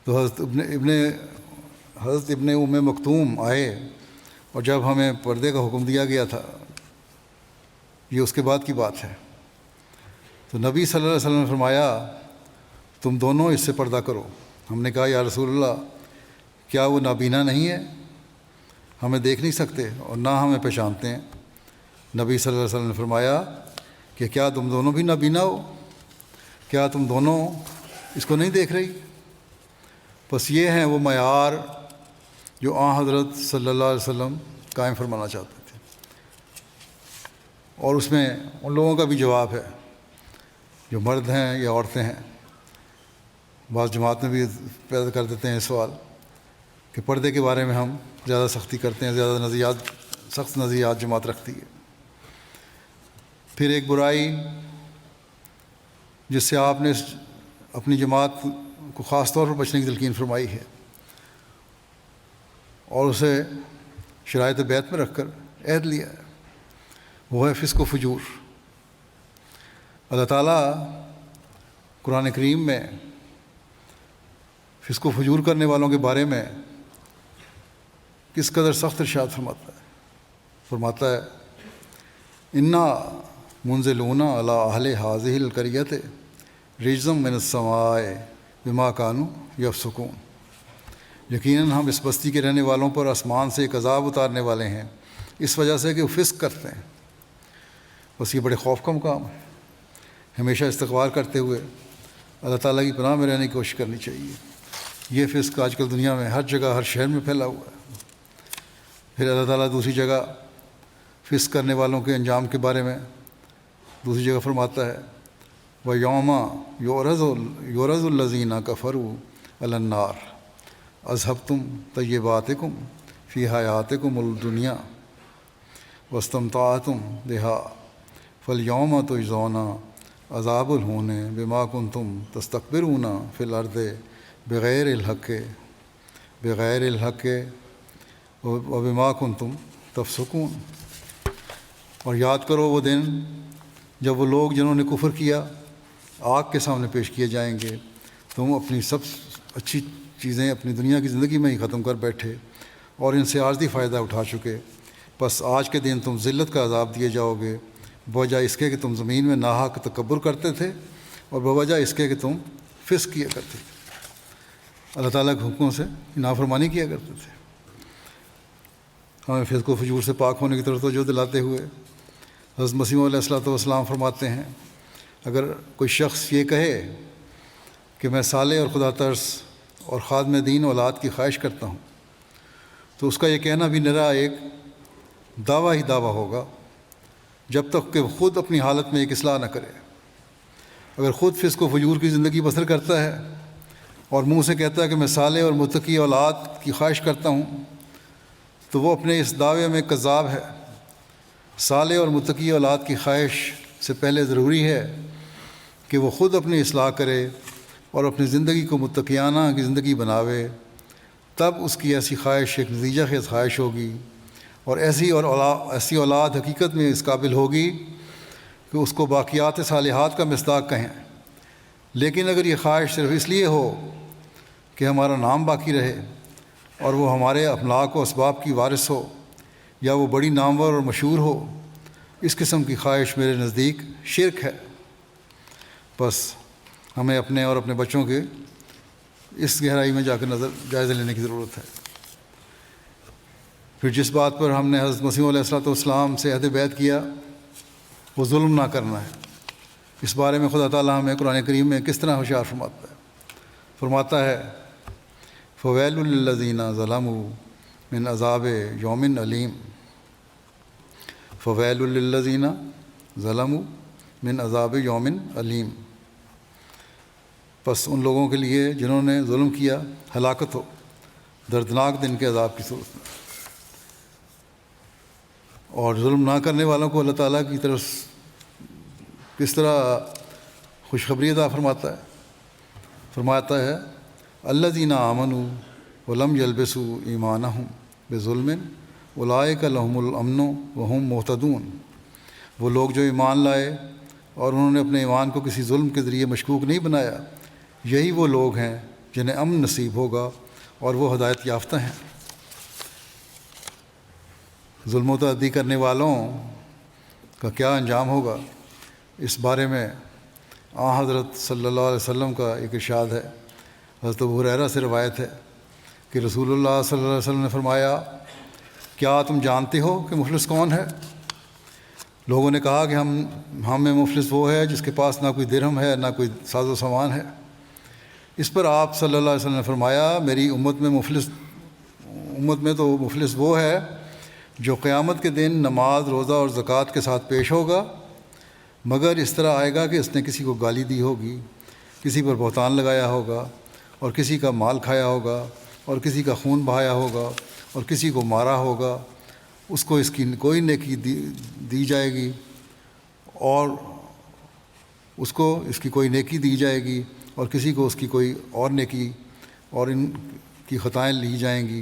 تو حضرت ابن ام مکتوم آئے، اور جب ہمیں پردے کا حکم دیا گیا تھا، یہ اس کے بعد کی بات ہے، تو نبی صلی اللہ علیہ وسلم نے فرمایا تم دونوں اس سے پردہ کرو۔ ہم نے کہا یا رسول اللہ، کیا وہ نابینا نہیں ہے؟ ہمیں دیکھ نہیں سکتے اور نہ ہمیں پہچانتے ہیں؟ نبی صلی اللہ علیہ وسلم نے فرمایا کہ کیا تم دونوں بھی نابینا ہو؟ کیا تم دونوں اس کو نہیں دیکھ رہی؟ بس یہ ہیں وہ معیار جو حضرت صلی اللہ علیہ وسلم قائم فرمانا چاہتے تھے، اور اس میں ان لوگوں کا بھی جواب ہے جو مرد ہیں یا عورتیں ہیں۔ بعض جماعت میں بھی پیدا کر دیتے ہیں سوال کہ پردے کے بارے میں ہم زیادہ سختی کرتے ہیں، زیادہ سخت نظریات جماعت رکھتی ہے۔ پھر ایک برائی جس سے آپ نے اپنی جماعت کو خاص طور پر بچنے کی تلقین فرمائی ہے اور اسے شرائط بیت میں رکھ کر عہد لیا ہے، وہ ہے فسق و فجور۔ اللہ تعالیٰ قرآن کریم میں فسق و فجور کرنے والوں کے بارے میں کس قدر سخت ارشاد فرماتا ہے انا منزلون علی اہل ہذہ القریۃ رجزا من السماء بما کانوا یفسقون، یقیناً ہم اس بستی کے رہنے والوں پر آسمان سے ایک عذاب اتارنے والے ہیں اس وجہ سے کہ وہ فسق کرتے ہیں۔ بس یہ بڑے خوف کا مقام ہے۔ ہمیشہ استغفار کرتے ہوئے اللہ تعالیٰ کی پناہ میں رہنے کی کوشش کرنی چاہیے۔ یہ فسق آج کل دنیا میں ہر جگہ، ہر شہر میں پھیلا ہوا ہے۔ پھر اللہ تعالیٰ دوسری جگہ فسق کرنے والوں کے انجام کے بارے میں دوسری جگہ فرماتا ہے وَيَوْمَ يُعْرَضُ الَّذِينَ كَفَرُوا عَلَى النَّارِ أَذْهَبْتُمْ طَيِّبَاتِكُمْ فِي حَيَاتِكُمُ الدُّنْيَا وَاسْتَمْتَعْتُمْ بِهَا فَالْيَوْمَ تُجْزَوْنَ عَذَابَ الْهُونِ بِمَا كُنْتُمْ تَسْتَكْبِرُونَ فِي الْأَرْضِ بِغَيْرِ الْحَقِّ وَبِمَا كُنْتُمْ تَفْسُقُونَ۔ اور یاد کرو وہ دن جب وہ لوگ جنہوں نے کفر کیا آگ کے سامنے پیش کیے جائیں گے۔ تم اپنی سب اچھی چیزیں اپنی دنیا کی زندگی میں ہی ختم کر بیٹھے اور ان سے عارضی فائدہ اٹھا چکے، بس آج کے دن تم ذلت کا عذاب دیے جاؤ گے بوجہ اس کے کہ تم زمین میں ناحق تکبر کرتے تھے اور بوجہ اس کے کہ تم فسق کیا کرتے تھے، اللہ تعالیٰ کے حکموں سے نافرمانی کیا کرتے تھے۔ ہمیں فسق و فجور سے پاک ہونے کی طرف توجہ دلاتے ہوئے حضرت مسیح علیہ الصلوۃ والسلام فرماتے ہیں اگر کوئی شخص یہ کہے کہ میں صالح اور خدا ترس اور خادم دین اولاد کی خواہش کرتا ہوں تو اس کا یہ کہنا بھی نرا ایک دعویٰ ہی دعویٰ ہوگا، جب تک کہ خود اپنی حالت میں ایک اصلاح نہ کرے۔ اگر خود فسق و فجور کی زندگی بسر کرتا ہے اور منہ سے کہتا ہے کہ میں صالح اور متقی اولاد کی خواہش کرتا ہوں، تو وہ اپنے اس دعوے میں کذاب ہے۔ صالح اور متقی اولاد کی خواہش سے پہلے ضروری ہے کہ وہ خود اپنی اصلاح کرے اور اپنی زندگی کو متقیانہ کی زندگی بناوے، تب اس کی ایسی خواہش ایک نتیجہ خیز خواہش ہوگی، اور ایسی اولاد حقیقت میں اس قابل ہوگی کہ اس کو باقیات صالحات کا مصداق کہیں۔ لیکن اگر یہ خواہش صرف اس لیے ہو کہ ہمارا نام باقی رہے اور وہ ہمارے اخلاق و اسباب کی وارث ہو، یا وہ بڑی نامور اور مشہور ہو، اس قسم کی خواہش میرے نزدیک شرک ہے۔ بس ہمیں اپنے اور اپنے بچوں کے اس گہرائی میں جا کر جائزہ لینے کی ضرورت ہے۔ پھر جس بات پر ہم نے حضرت مسیح علیہ الصلوۃ والسلام سے عہد بیعت کیا وہ ظلم نہ کرنا ہے۔ اس بارے میں خدا تعالیٰ ہمیں قرآن کریم میں کس طرح ہوشیار فرماتا ہے فَوَيْلٌ لِّلَّذِينَ ظَلَمُوا مِنْ عَذَابِ یومٍ علیم۔ فَوَيْلٌ لِّلَّذِينَ ظَلَمُوا مِنْ عَذَابِ یومٍ علیم۔ پس ان لوگوں کے لیے جنہوں نے ظلم کیا ہلاکت ہو دردناک دن کے عذاب کی صورت میں۔ اور ظلم نہ کرنے والوں کو اللہ تعالیٰ کی طرف کس طرح خوشخبری عطا فرماتا ہے الذین آمنوا ولم یلبسوا ایمانہم بظلم اولئک لہم الامن وہم مہتدون۔ وہ لوگ جو ایمان لائے اور انہوں نے اپنے ایمان کو کسی ظلم کے ذریعے مشکوک نہیں بنایا، یہی وہ لوگ ہیں جنہیں امن نصیب ہوگا اور وہ ہدایت یافتہ ہیں۔ ظلم و تعدی کرنے والوں کا کیا انجام ہوگا، اس بارے میں حضرت صلی اللہ علیہ وسلم کا ایک ارشاد ہے۔ حضرت ابو ہریرہ سے روایت ہے کہ رسول اللہ صلی اللہ علیہ وسلم نے فرمایا کیا تم جانتے ہو کہ مفلس کون ہے؟ لوگوں نے کہا کہ ہم میں مفلس وہ ہے جس کے پاس نہ کوئی درہم ہے نہ کوئی ساز و سامان ہے۔ اس پر آپ صلی اللہ علیہ وسلم نے فرمایا میری امت میں تو مفلس وہ ہے جو قیامت کے دن نماز روزہ اور زکوٰۃ کے ساتھ پیش ہوگا، مگر اس طرح آئے گا کہ اس نے کسی کو گالی دی ہوگی، کسی پر بہتان لگایا ہوگا اور کسی کا مال کھایا ہوگا اور کسی کا خون بہایا ہوگا اور کسی کو مارا ہوگا، اس کو اس کی کوئی نیکی دی جائے گی اور اس کو اس کی کوئی نیکی دی جائے گی اور کسی کو اس کی کوئی اور نیکی، اور ان کی خطائیں لی جائیں گی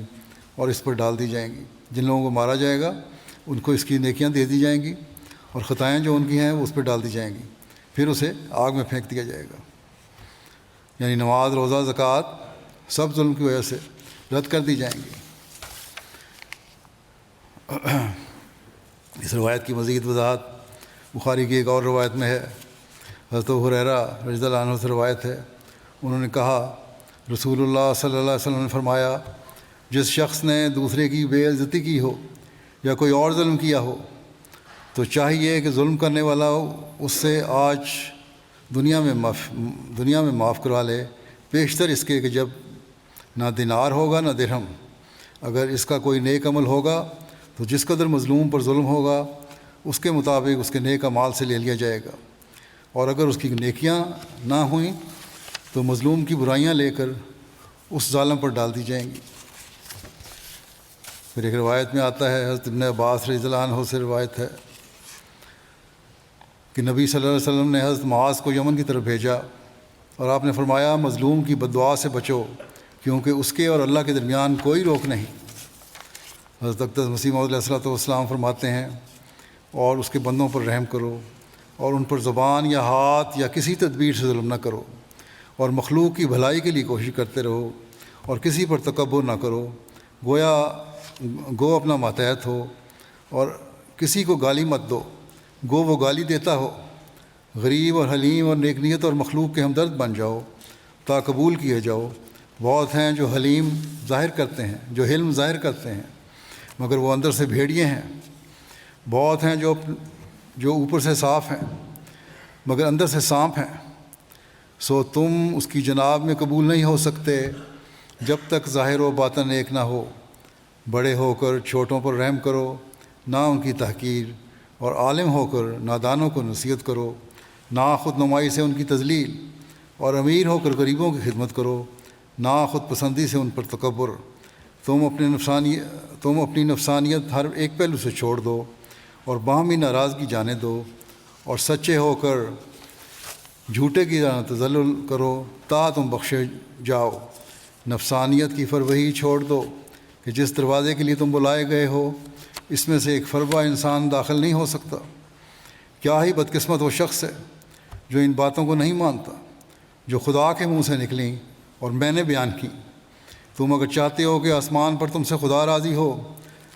اور اس پر ڈال دی جائیں گی۔ جن لوگوں کو مارا جائے گا ان کو اس کی نیکیاں دے دی جائیں گی اور خطائیں جو ان کی ہیں وہ اس پہ ڈال دی جائیں گی، پھر اسے آگ میں پھینک دیا جائے گا۔ یعنی نماز روزہ زکوٰۃ سب ظلم کی وجہ سے رد کر دی جائیں گی۔ اس روایت کی مزید وضاحت بخاری کی ایک اور روایت میں ہے۔ حضرت ابو ہریرہ رضی اللہ عنہ سے روایت ہے، انہوں نے کہا رسول اللہ صلی اللہ علیہ وسلم نے فرمایا جس شخص نے دوسرے کی بے عزتی کی ہو یا کوئی اور ظلم کیا ہو تو چاہیے کہ ظلم کرنے والا اس سے آج دنیا میں معاف کروا لے، پیشتر اس کے کہ جب نہ دینار ہوگا نہ درہم۔ اگر اس کا کوئی نیک عمل ہوگا تو جس قدر مظلوم پر ظلم ہوگا اس کے مطابق اس کے نیک اعمال سے لے لیا جائے گا، اور اگر اس کی نیکیاں نہ ہوئیں تو مظلوم کی برائیاں لے کر اس ظالم پر ڈال دی جائیں گی۔ پھر ایک روایت میں آتا ہے، حضرت ابن عباس رضی اللہ عنہ سے روایت ہے کہ نبی صلی اللہ علیہ وسلم نے حضرت معاذ کو یمن کی طرف بھیجا اور آپ نے فرمایا مظلوم کی بد دعا سے بچو کیونکہ اس کے اور اللہ کے درمیان کوئی روک نہیں۔ حضرت اقدس مسیح موعود علیہ الصلوۃ والسلام فرماتے ہیں اور اس کے بندوں پر رحم کرو اور ان پر زبان یا ہاتھ یا کسی تدبیر سے ظلم نہ کرو، اور مخلوق کی بھلائی کے لیے کوشش کرتے رہو اور کسی پر تکبر نہ کرو، گو اپنا ماتحت ہو اور کسی کو گالی مت دو گو وہ گالی دیتا ہو، غریب اور حلیم اور نیک نیت اور مخلوق کے ہمدرد بن جاؤ تا قبول کیے جاؤ۔ بہت ہیں جو حلیم ظاہر کرتے ہیں، جو حلم ظاہر کرتے ہیں مگر وہ اندر سے بھیڑیے ہیں، بہت ہیں جو اوپر سے صاف ہیں مگر اندر سے سانپ ہیں، سو تم اس کی جناب میں قبول نہیں ہو سکتے جب تک ظاہر و باطن ایک نہ ہو۔ بڑے ہو کر چھوٹوں پر رحم کرو، نہ ان کی تحقیر، اور عالم ہو کر نادانوں کو نصیحت کرو، نہ خود نمائی سے ان کی تذلیل، اور امیر ہو کر غریبوں کی خدمت کرو، نہ خود پسندی سے ان پر تکبر۔ تم اپنی نفسانیت ہر ایک پہلو سے چھوڑ دو اور باہمی ناراضگی جانے دو، اور سچے ہو کر جھوٹے کی طرح تذلل کرو تا تم بخشے جاؤ۔ نفسانیت کی فروہی چھوڑ دو کہ جس دروازے کے لیے تم بلائے گئے ہو اس میں سے ایک فربہ انسان داخل نہیں ہو سکتا۔ کیا ہی بدقسمت وہ شخص ہے جو ان باتوں کو نہیں مانتا جو خدا کے منہ سے نکلیں اور میں نے بیان کی۔ تم اگر چاہتے ہو کہ آسمان پر تم سے خدا راضی ہو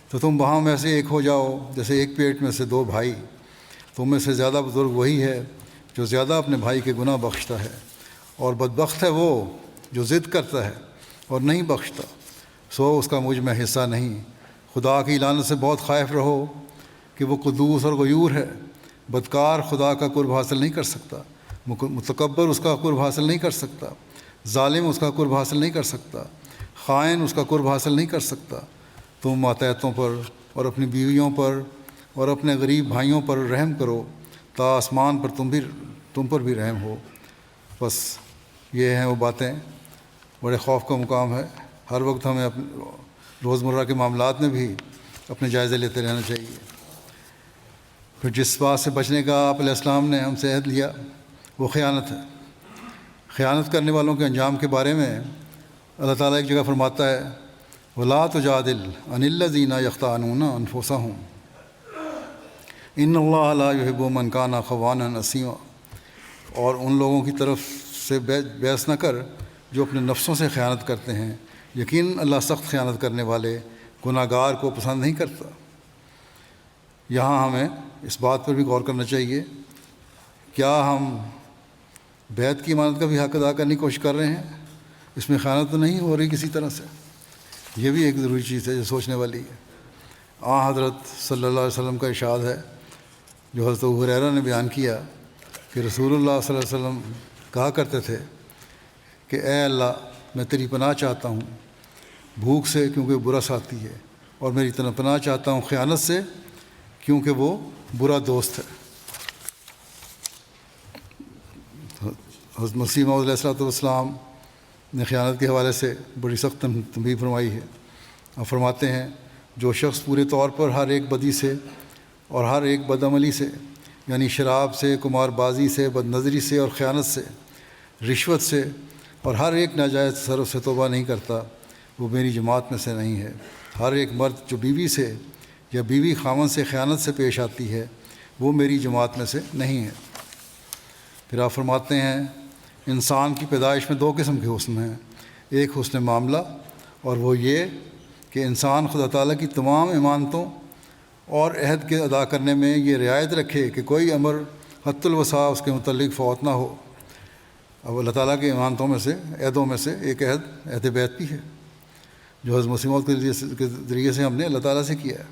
تو تم وہاں میں سے ایک ہو جاؤ، جیسے ایک پیٹ میں سے دو بھائی۔ تم میں سے زیادہ بزرگ وہی ہے جو زیادہ اپنے بھائی کے گناہ بخشتا ہے، اور بدبخت ہے وہ جو ضد کرتا ہے اور نہیں بخشتا، سو اس کا مجھ میں حصہ نہیں۔ خدا کی لعنت سے بہت خائف رہو کہ وہ قدوس اور غیور ہے۔ بدکار خدا کا قرب حاصل نہیں کر سکتا، متکبر اس کا قرب حاصل نہیں کر سکتا، ظالم اس کا قرب حاصل نہیں کر سکتا، خائن اس کا قرب حاصل نہیں کر سکتا۔ تم ماتحتوں پر اور اپنی بیویوں پر اور اپنے غریب بھائیوں پر رحم کرو تا آسمان پر تم پر بھی رحم ہو۔ بس یہ ہیں وہ باتیں، بڑے خوف کا مقام ہے۔ ہر وقت ہمیں اپنے روزمرہ کے معاملات میں بھی اپنے جائزے لیتے رہنا چاہیے۔ پھر جس بات سے بچنے کا آپ علیہ السلام نے ہم سے عہد لیا وہ خیانت ہے۔ خیانت کرنے والوں کے انجام کے بارے میں اللہ تعالیٰ ایک جگہ فرماتا ہے وَلَا تُجَادِلْ عَنِ الَّذِينَ يَخْتَانُونَ أَنفُسَهُمْ إِنَّ اللَّهَ لَا يُحِبُّ مَنْ كَانَ خَوَّانًا أَثِيمًا، اور ان لوگوں کی طرف سے بحث نہ کر جو اپنے نفسوں سے خیانت کرتے ہیں، یقین اللہ سخت خیانت کرنے والے گناہ گار کو پسند نہیں کرتا۔ یہاں ہمیں اس بات پر بھی غور کرنا چاہیے، کیا ہم بیعت کی امانت کا بھی حق ادا کرنے کی کوشش کر رہے ہیں؟ اس میں خیانت تو نہیں ہو رہی کسی طرح سے؟ یہ بھی ایک ضروری چیز ہے جو سوچنے والی ہے۔ حضرت صلی اللہ علیہ وسلم کا ارشاد ہے جو حضرت ابو ہریرہ نے بیان کیا کہ رسول اللہ صلی اللہ علیہ وسلم کہا کرتے تھے کہ اے اللہ، میں تیری پناہ چاہتا ہوں بھوک سے کیونکہ برا ساتھی ہے، اور میری پناہ چاہتا ہوں خیانت سے کیونکہ وہ برا دوست ہے۔ حضرت مسیح موعود علیہ السلام نے خیانت کے حوالے سے بڑی سخت تنبیہ فرمائی ہے۔ آپ فرماتے ہیں جو شخص پورے طور پر ہر ایک بدی سے اور ہر ایک بدعملی سے، یعنی شراب سے، قمار بازی سے، بد نظری سے اور خیانت سے، رشوت سے اور ہر ایک ناجائز تصرف سے توبہ نہیں کرتا، وہ میری جماعت میں سے نہیں ہے۔ ہر ایک مرد جو بیوی سے یا بیوی خاوند سے خیانت سے پیش آتی ہے وہ میری جماعت میں سے نہیں ہے۔ پھر آپ فرماتے ہیں انسان کی پیدائش میں دو قسم کے حسن ہیں، ایک حسن معاملہ اور وہ یہ کہ انسان خدا تعالیٰ کی تمام امانتوں اور عہد کے ادا کرنے میں یہ رعایت رکھے کہ کوئی امر حد الوسع اس کے متعلق فوت نہ ہو۔ اب اللہ تعالیٰ کی امانتوں میں سے، عہدوں میں سے ایک عہد بیعت بھی ہے جو حضرت مسیح موعود کے ذریعے سے ہم نے اللہ تعالیٰ سے کیا ہے۔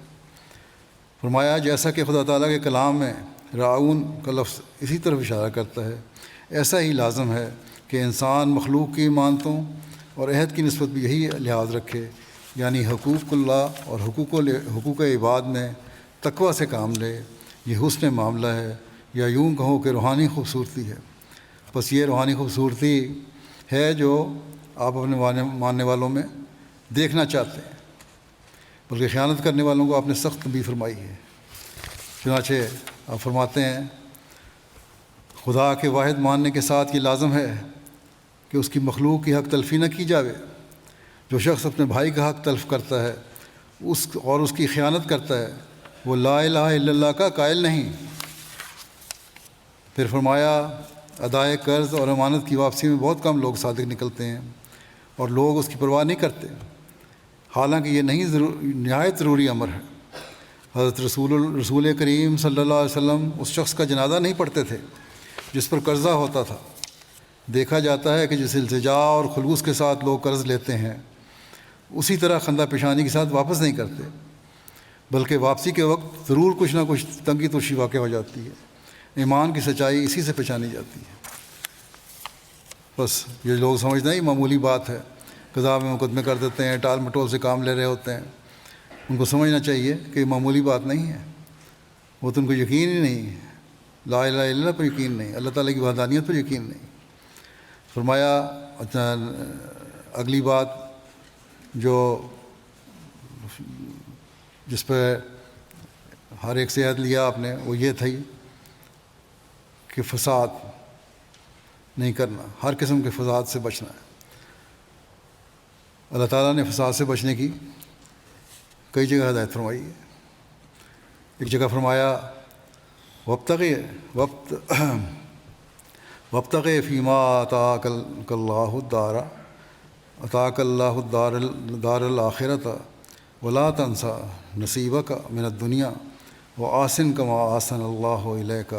فرمایا جیسا کہ خدا تعالیٰ کے کلام میں راعون کا لفظ اسی طرف اشارہ کرتا ہے، ایسا ہی لازم ہے کہ انسان مخلوق کی امانتوں اور عہد کی نسبت بھی یہی لحاظ رکھے، یعنی حقوق اللہ اور حقوق عباد میں تقوی سے کام لے۔ یہ حسن معاملہ ہے، یا یوں کہو کہ روحانی خوبصورتی ہے۔ بس یہ روحانی خوبصورتی ہے جو آپ اپنے ماننے والوں میں دیکھنا چاہتے ہیں، بلکہ خیانت کرنے والوں کو آپ نے سخت تنبیہ فرمائی ہے۔ چنانچہ آپ فرماتے ہیں خدا کے واحد ماننے کے ساتھ یہ لازم ہے کہ اس کی مخلوق کی حق تلفی نہ کی جاوے۔ جو شخص اپنے بھائی کا حق تلف کرتا ہے اور اس کی خیانت کرتا ہے وہ لا الہ الا اللہ کا قائل نہیں۔ پھر فرمایا ادائے قرض اور امانت کی واپسی میں بہت کم لوگ صادق نکلتے ہیں اور لوگ اس کی پرواہ نہیں کرتے، حالانکہ یہ نہایت ضروری امر ہے۔ حضرت رسول کریم صلی اللہ علیہ وسلم اس شخص کا جنازہ نہیں پڑھتے تھے جس پر قرضہ ہوتا تھا۔ دیکھا جاتا ہے کہ جس التجا اور خلوص کے ساتھ لوگ قرض لیتے ہیں اسی طرح خندہ پیشانی کے ساتھ واپس نہیں کرتے، بلکہ واپسی کے وقت ضرور کچھ نہ کچھ تنگی توشی واقع ہو جاتی ہے۔ ایمان کی سچائی اسی سے پہچانی جاتی ہے۔ بس یہ لوگ سمجھتے ہیں یہ معمولی بات ہے، قضا میں مقدمے کر دیتے ہیں، ٹال مٹول سے کام لے رہے ہوتے ہیں۔ ان کو سمجھنا چاہیے کہ یہ معمولی بات نہیں ہے۔ وہ تو ان کو یقین ہی نہیں، لا الہ الا اللہ پر یقین نہیں، اللہ تعالیٰ کی وحدانیت پر یقین نہیں۔ فرمایا اگلی بات جو جس پہ ہر ایک سے عہد لیا آپ نے، وہ یہ تھی کہ فساد نہیں کرنا، ہر قسم کے فساد سے بچنا ہے۔ اللہ تعالیٰ نے فساد سے بچنے کی کئی جگہ ہدایت فرمائی ہے۔ ایک جگہ فرمایا وابتغ فیما آتاک اللہ الدار الآخرۃ ولا تنس نصیبک من الدنیا وآسن کما آسن اللہ الیک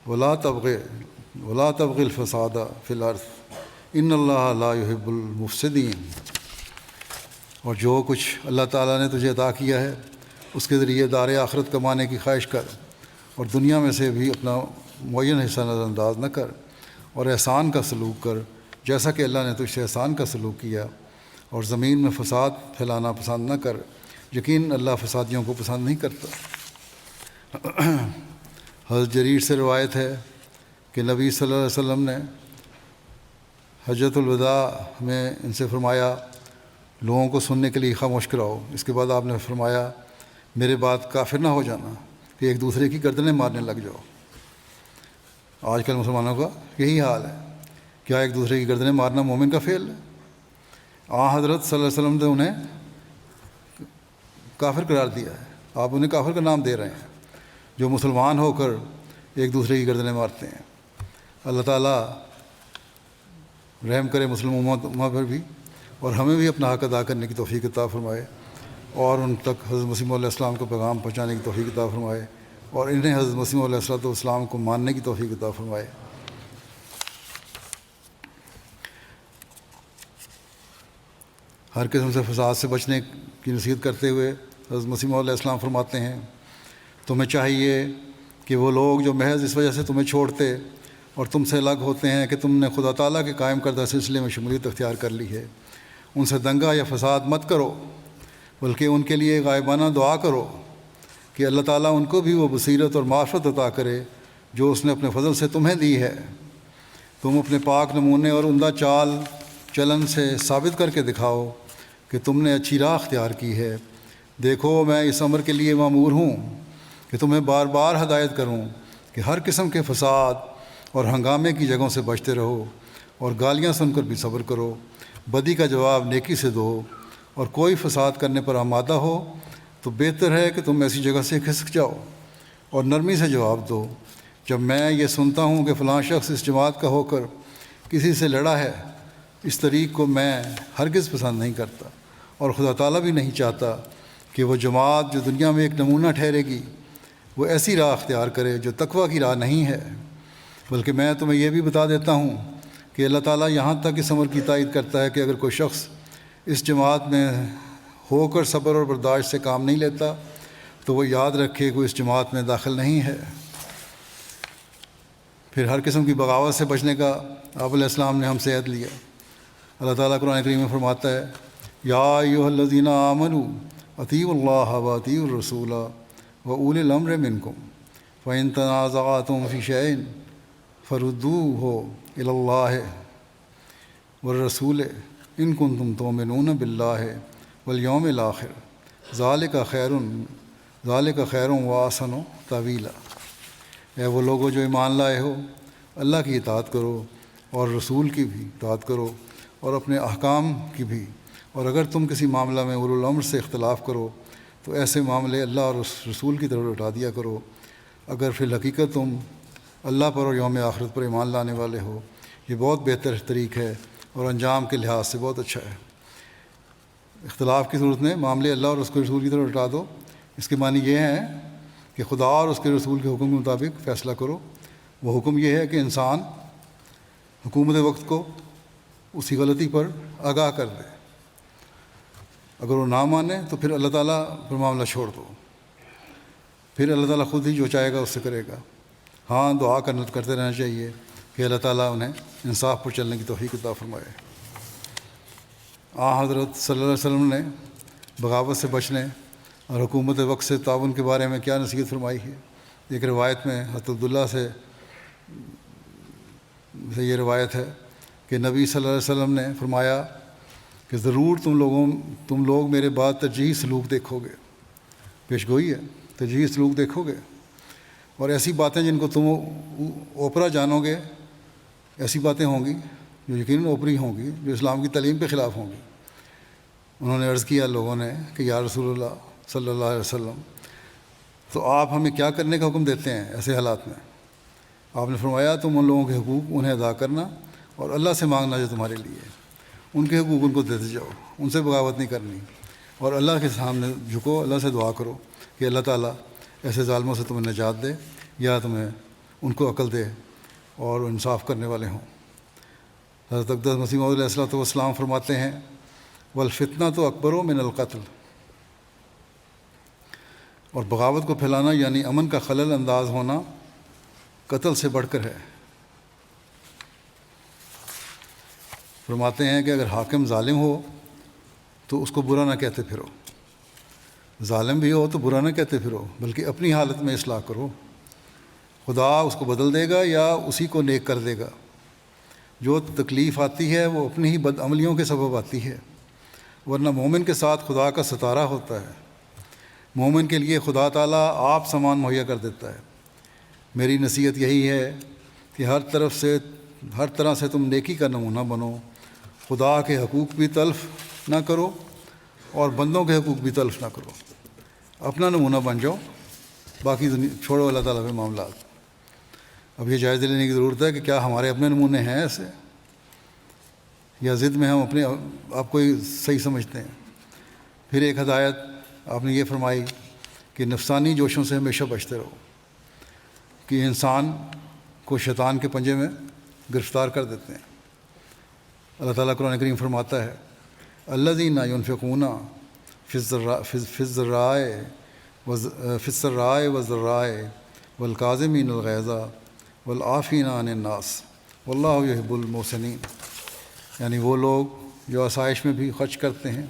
ولا تبغ الفساد فی الارض ان اللہ لا یحب المفسدین۔ اور جو کچھ اللہ تعالیٰ نے تجھے عطا کیا ہے اس کے ذریعے دار آخرت کمانے کی خواہش کر، اور دنیا میں سے بھی اپنا معین حصہ نظر انداز نہ کر، اور احسان کا سلوک کر جیسا کہ اللہ نے تجھ سے احسان کا سلوک کیا، اور زمین میں فساد پھیلانا پسند نہ کر، یقین اللہ فسادیوں کو پسند نہیں کرتا۔ حضرت جریر سے روایت ہے کہ نبی صلی اللہ علیہ وسلم نے حجۃ الوداع میں ان سے فرمایا لوگوں کو سننے کے لیے خاموش کراؤ۔ اس کے بعد آپ نے فرمایا میرے بعد کافر نہ ہو جانا کہ ایک دوسرے کی گردنیں مارنے لگ جاؤ۔ آج کل مسلمانوں کا یہی حال ہے، کیا ایک دوسرے کی گردنیں مارنا مومن کا فعل ہے؟ حضرت صلی اللہ علیہ وسلم نے انہیں کافر قرار دیا ہے، آپ انہیں کافر کا نام دے رہے ہیں جو مسلمان ہو کر ایک دوسرے کی گردنیں مارتے ہیں۔ اللہ تعالیٰ رحم کرے مسلم امت پر بھی، اور ہمیں بھی اپنا حق ادا کرنے کی توفیق عطا فرمائے، اور ان تک حضرت مسیح علیہ السلام کو پیغام پہنچانے کی توفیق عطا فرمائے، اور انہیں حضرت مسیح علیہ السلام کو ماننے کی توفیق عطا فرمائے۔ ہر قسم سے فساد سے بچنے کی نصیحت کرتے ہوئے حضرت مسیح علیہ السلام فرماتے ہیں تمہیں چاہیے کہ وہ لوگ جو محض اس وجہ سے تمہیں چھوڑتے اور تم سے الگ ہوتے ہیں کہ تم نے خدا تعالیٰ کے قائم کردہ سلسلے میں شمولیت اختیار کر لی ہے، ان سے دنگا یا فساد مت کرو، بلکہ ان کے لیے غائبانہ دعا کرو کہ اللہ تعالیٰ ان کو بھی وہ بصیرت اور معرفت عطا کرے جو اس نے اپنے فضل سے تمہیں دی ہے۔ تم اپنے پاک نمونے اور عمدہ چال چلن سے ثابت کر کے دکھاؤ کہ تم نے اچھی راہ اختیار کی ہے۔ دیکھو میں اس امر کے لیے مامور ہوں کہ تمہیں بار بار ہدایت کروں کہ ہر قسم کے فساد اور ہنگامے کی جگہوں سے بچتے رہو، اور گالیاں سن کر بھی صبر کرو، بدی کا جواب نیکی سے دو، اور کوئی فساد کرنے پر آمادہ ہو تو بہتر ہے کہ تم ایسی جگہ سے کھسک جاؤ اور نرمی سے جواب دو۔ جب میں یہ سنتا ہوں کہ فلاں شخص اس جماعت کا ہو کر کسی سے لڑا ہے، اس طریق کو میں ہرگز پسند نہیں کرتا، اور خدا تعالیٰ بھی نہیں چاہتا کہ وہ جماعت جو دنیا میں ایک نمونہ ٹھہرے گی وہ ایسی راہ اختیار کرے جو تقویٰ کی راہ نہیں ہے۔ بلکہ میں تمہیں یہ بھی بتا دیتا ہوں کہ اللہ تعالیٰ یہاں تک اس امر کی تائید کرتا ہے کہ اگر کوئی شخص اس جماعت میں ہو کر صبر اور برداشت سے کام نہیں لیتا تو وہ یاد رکھے کہ وہ اس جماعت میں داخل نہیں ہے۔ پھر ہر قسم کی بغاوت سے بچنے کا آپ علیہ السلام نے ہم سے عہد لیا۔ اللہ تعالیٰ قرآن کریم میں فرماتا ہے یا ایھا الذین آمنوا اطیعوا اللہ واطیعوا الرسول واولی الامر منکم فإن تنازعتم فی شیء فردوہ الی اللہ والرسول ان کنتم تؤمنون باللہ والیوم الآخر ذالک خیر واحسن تأویلا۔ اے وہ لوگوں جو ایمان لائے ہو، اللہ کی اطاعت کرو اور رسول کی بھی اطاعت کرو اور اپنے احکام کی بھی، اور اگر تم کسی معاملہ میں اولو الامر سے اختلاف کرو تو ایسے معاملے اللہ اور رسول کی طرف لوٹا دیا کرو، اگر فی الحقیقت تم اللہ پر اور یوم آخرت پر ایمان لانے والے ہو۔ یہ بہت بہتر طریق ہے اور انجام کے لحاظ سے بہت اچھا ہے۔ اختلاف کی صورت میں معاملے اللہ اور اس کے رسول کی طرف لوٹا دو، اس کے معنی یہ ہے کہ خدا اور اس کے رسول کے حکم کے مطابق فیصلہ کرو۔ وہ حکم یہ ہے کہ انسان حکومت وقت کو اسی غلطی پر آگاہ کر دے، اگر وہ نہ مانے تو پھر اللہ تعالیٰ پر معاملہ چھوڑ دو، پھر اللہ تعالیٰ خود ہی جو چاہے گا اس سے کرے گا۔ ہاں دعا کرتے رہنا چاہیے کہ اللہ تعالیٰ انہیں انصاف پر چلنے کی توفیق عطا فرمائے۔ حضرت صلی اللہ علیہ وسلم نے بغاوت سے بچنے اور حکومت وقت سے تعاون کے بارے میں کیا نصیحت فرمائی ہے؟ ایک روایت میں حضرت عبداللہ سے یہ روایت ہے کہ نبی صلی اللہ علیہ وسلم نے فرمایا کہ ضرور تم لوگ میرے بعد ترجیحی سلوک دیکھو گے. پیش گوئی ہے، ترجیحی سلوک دیکھو گے، اور ایسی باتیں جن کو تم اوپرا جانو گے، ایسی باتیں ہوں گی جو یقیناً اوپری ہوں گی، جو اسلام کی تعلیم کے خلاف ہوں گی. انہوں نے عرض کیا لوگوں نے کہ یا رسول اللہ صلی اللہ علیہ وسلم، تو آپ ہمیں کیا کرنے کا حکم دیتے ہیں ایسے حالات میں؟ آپ نے فرمایا تم ان لوگوں کے حقوق انہیں ادا کرنا اور اللہ سے مانگنا جو تمہارے لیے ہے. ان کے حقوق ان کو دیتے جاؤ، ان سے بغاوت نہیں کرنی، اور اللہ کے سامنے جھکو، اللہ سے دعا کرو کہ اللہ تعالیٰ ایسے ظالموں سے تمہیں نجات دے یا تمہیں ان کو عقل دے اور انصاف کرنے والے ہوں. حضرت اقدس مسیح موعود علیہ السلام فرماتے ہیں والفتنہ تو اکبر من القتل، اور بغاوت کو پھیلانا یعنی امن کا خلل انداز ہونا قتل سے بڑھ کر ہے. فرماتے ہیں کہ اگر حاکم ظالم ہو تو اس کو برا نہ کہتے پھرو، ظالم بھی ہو تو برا نہ کہتے پھرو، بلکہ اپنی حالت میں اصلاح کرو، خدا اس کو بدل دے گا یا اسی کو نیک کر دے گا. جو تکلیف آتی ہے وہ اپنی ہی بد عملیوں کے سبب آتی ہے، ورنہ مومن کے ساتھ خدا کا ستارہ ہوتا ہے. مومن کے لیے خدا تعالیٰ آپ سامان مہیا کر دیتا ہے. میری نصیحت یہی ہے کہ ہر طرح سے تم نیکی کا نمونہ بنو، خدا کے حقوق بھی تلف نہ کرو اور بندوں کے حقوق بھی تلف نہ کرو. اپنا نمونہ بن جاؤ، باقی چھوڑو اللہ تعالیٰ کے معاملات. اب یہ جائزہ لینے کی ضرورت ہے کہ کیا ہمارے اپنے نمونے ہیں ایسے، یا ضد میں ہم اپنے آپ کو ہی صحیح سمجھتے ہیں. پھر ایک ہدایت آپ نے یہ فرمائی کہ نفسانی جوشوں سے ہمیشہ بچتے رہو، کہ انسان کو شیطان کے پنجے میں گرفتار کر دیتے ہیں. اللہ تعالیٰ قرآن کریم فرماتا ہے الذین ينفقون فی السراء والضراء والکاظمین الغیظ والعافین عن الناس واللہ یحب المحسنین. یعنی وہ لوگ جو آسائش میں بھی خرچ کرتے ہیں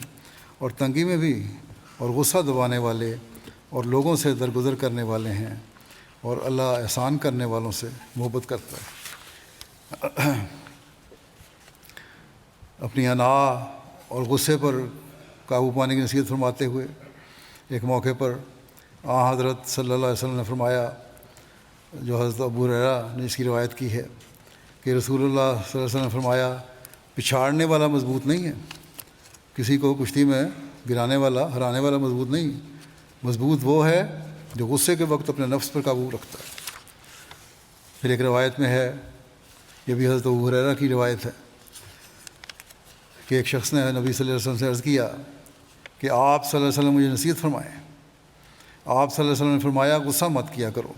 اور تنگی میں بھی، اور غصہ دبانے والے اور لوگوں سے درگزر کرنے والے ہیں، اور اللہ احسان کرنے والوں سے محبت کرتا ہے. اپنی انا اور غصے پر قابو پانے کی نصیحت فرماتے ہوئے ایک موقع پر حضرت صلی اللہ علیہ وسلم نے فرمایا، جو حضرت ابو ہریرہ نے اس کی روایت کی ہے، کہ رسول اللہ صلی اللہ علیہ وسلم نے فرمایا پچھاڑنے والا مضبوط نہیں ہے، کسی کو کشتی میں گرانے والا، ہرانے والا مضبوط نہیں، مضبوط وہ ہے جو غصے کے وقت اپنے نفس پر قابو رکھتا ہے. پھر ایک روایت میں ہے، یہ بھی حضرت ابو ہریرہ کی روایت ہے، کہ ایک شخص نے نبی صلی اللہ علیہ وسلم سے عرض کیا کہ آپ صلی اللہ علیہ وسلم مجھے نصیحت فرمائیں. آپ صلی اللہ علیہ وسلم نے فرمایا غصہ مت کیا کرو.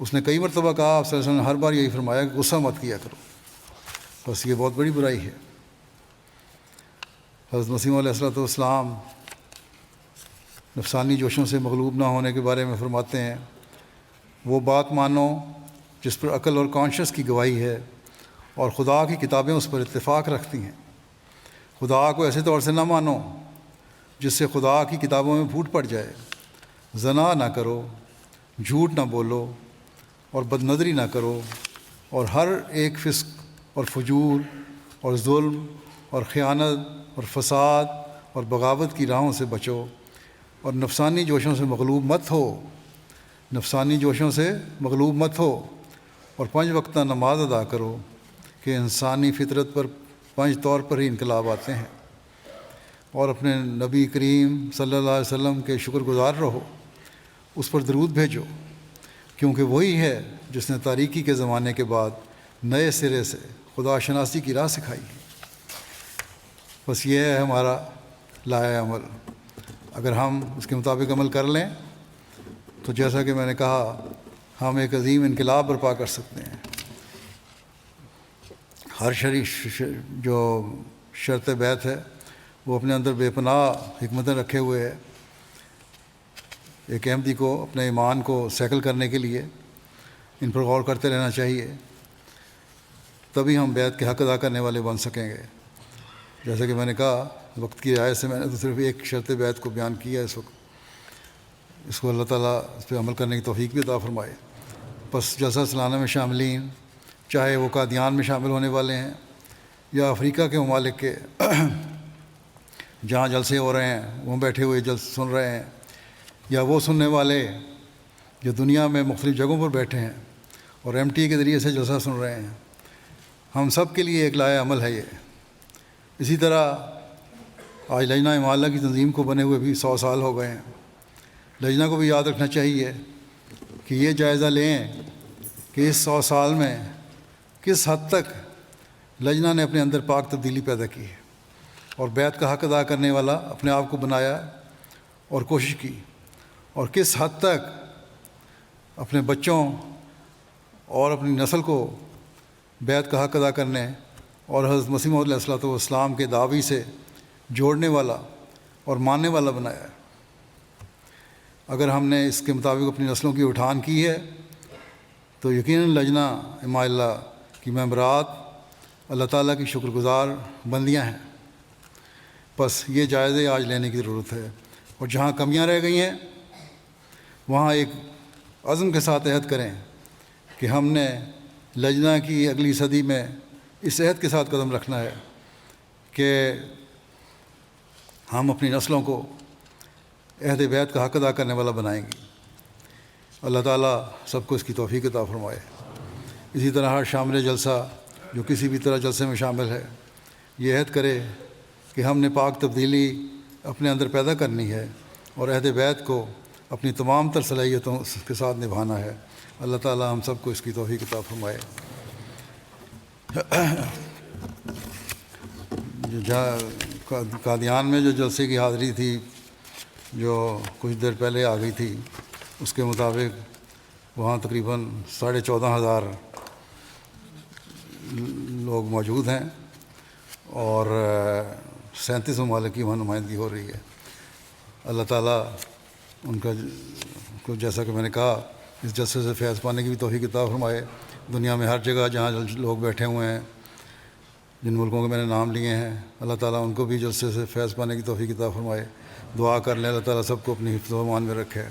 اس نے کئی مرتبہ کہا، آپ صلی اللہ علیہ وسلم نے ہر بار یہی فرمایا کہ غصہ مت کیا کرو. بس یہ بہت بڑی برائی ہے. حضرت مسیح علیہ السلام نفسانی جوشوں سے مغلوب نہ ہونے کے بارے میں فرماتے ہیں وہ بات مانو جس پر عقل اور کانشس کی گواہی ہے اور خدا کی کتابیں اس پر اتفاق رکھتی ہیں. خدا کو ایسے طور سے نہ مانو جس سے خدا کی کتابوں میں پھوٹ پڑ جائے. زنا نہ کرو، جھوٹ نہ بولو اور بد نظری نہ کرو، اور ہر ایک فسق اور فجور اور ظلم اور خیانت اور فساد اور بغاوت کی راہوں سے بچو، اور نفسانی جوشوں سے مغلوب مت ہو. نفسانی جوشوں سے مغلوب مت ہو اور 5 وقتہ نماز ادا کرو، کہ انسانی فطرت پر 5 طور پر ہی انقلاب آتے ہیں. اور اپنے نبی کریم صلی اللہ علیہ وسلم کے شکر گزار رہو، اس پر درود بھیجو، کیونکہ وہی ہے جس نے تاریکی کے زمانے کے بعد نئے سرے سے خدا شناسی کی راہ سکھائی. بس یہ ہے ہمارا لائحہ عمل. اگر ہم اس کے مطابق عمل کر لیں تو جیسا کہ میں نے کہا ہم ایک عظیم انقلاب برپا کر سکتے ہیں. ہر جو شرط بیعت ہے وہ اپنے اندر بے پناہ حکمتیں رکھے ہوئے ہے. ایک احمدی کو اپنے ایمان کو سیکل کرنے کے لیے ان پر غور کرتے رہنا چاہیے، تبھی ہم بیعت کے حق ادا کرنے والے بن سکیں گے. جیسا کہ میں نے کہا وقت کی رعایت سے میں نے تو صرف ایک شرط بیعت کو بیان کیا اس وقت. اس کو اللہ تعالیٰ اس پہ عمل کرنے کی توفیق بھی عطا فرمائے۔ بس جلسہ سالانہ میں شاملین، چاہے وہ قادیان میں شامل ہونے والے ہیں یا افریقہ کے ممالک کے جہاں جلسے ہو رہے ہیں وہ بیٹھے ہوئے سن رہے ہیں، یا وہ سننے والے جو دنیا میں مختلف جگہوں پر بیٹھے ہیں اور ایم ٹی کے ذریعے سے جلسہ سن رہے ہیں، ہم سب کے لیے ایک لائحہ عمل ہے یہ۔ اسی طرح آج لجنہ امالہ کی تنظیم کو بنے ہوئے بھی 100 سال ہو گئے ہیں۔ لجنہ کو بھی یاد رکھنا چاہیے کہ یہ جائزہ لیں کہ اس 100 سال میں کس حد تک لجنہ نے اپنے اندر پاک تبدیلی پیدا کی ہے اور بیعت کا حق ادا کرنے والا اپنے آپ کو بنایا اور کوشش کی، اور کس حد تک اپنے بچوں اور اپنی نسل کو بیعت کا حق ادا کرنے اور حضرت مسیح موعود علیہ الصلوۃ والسلام کے دعوی سے جوڑنے والا اور ماننے والا بنایا ہے۔ اگر ہم نے اس کے مطابق اپنی نسلوں کی اٹھان کی ہے تو یقیناً لجنہ امالہ کی ممبرات اللہ تعالیٰ کی شکر گزار بندیاں ہیں۔ بس یہ جائزے آج لینے کی ضرورت ہے، اور جہاں کمیاں رہ گئی ہیں وہاں ایک عزم کے ساتھ عہد کریں کہ ہم نے لجنہ کی اگلی صدی میں اس عہد کے ساتھ قدم رکھنا ہے کہ ہم اپنی نسلوں کو عہد بیعت کا حق ادا کرنے والا بنائیں گے۔ اللہ تعالیٰ سب کو اس کی توفیق عطا فرمائے۔ اسی طرح ہر شامل جلسہ جو کسی بھی طرح جلسے میں شامل ہے یہ عہد کرے کہ ہم نے پاک تبدیلی اپنے اندر پیدا کرنی ہے اور عہد بیعت کو اپنی تمام تر صلاحیتوں کے ساتھ نبھانا ہے۔ اللہ تعالیٰ ہم سب کو اس کی توفیق عطا فرمائے۔ قادیان میں جو جلسے کی حاضری تھی جو کچھ دیر پہلے آ گئی تھی، اس کے مطابق وہاں تقریباً 14,500 لوگ موجود ہیں اور 37 ممالک کی وہاں نمائندگی ہو رہی ہے۔ اللہ تعالیٰ ان کا جیسا کہ میں نے کہا اس جلسے سے فیض پانے کی بھی توفیق عطا فرمائے۔ دنیا میں ہر جگہ جہاں لوگ بیٹھے ہوئے ہیں، جن ملکوں کے میں نے نام لیے ہیں، اللہ تعالیٰ ان کو بھی جلسے سے فیض پانے کی توفیق عطا فرمائے۔ دعا کر لیں اللہ تعالیٰ سب کو اپنی حفظ و امان میں رکھے۔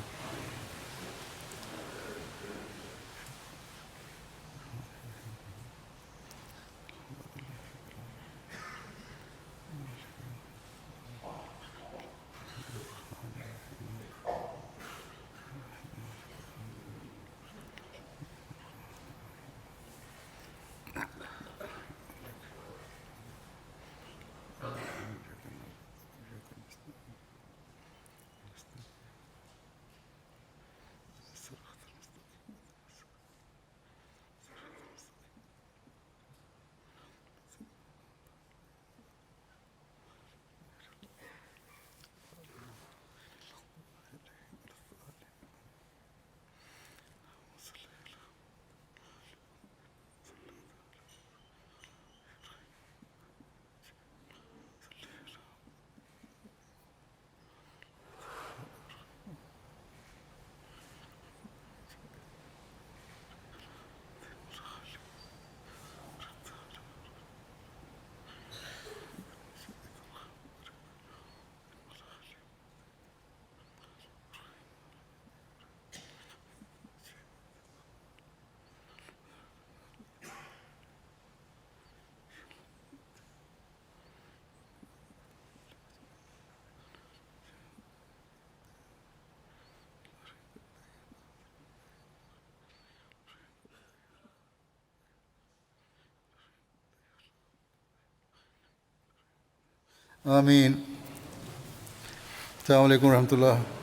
آمین۔ السلام علیکم ورحمۃ اللہ۔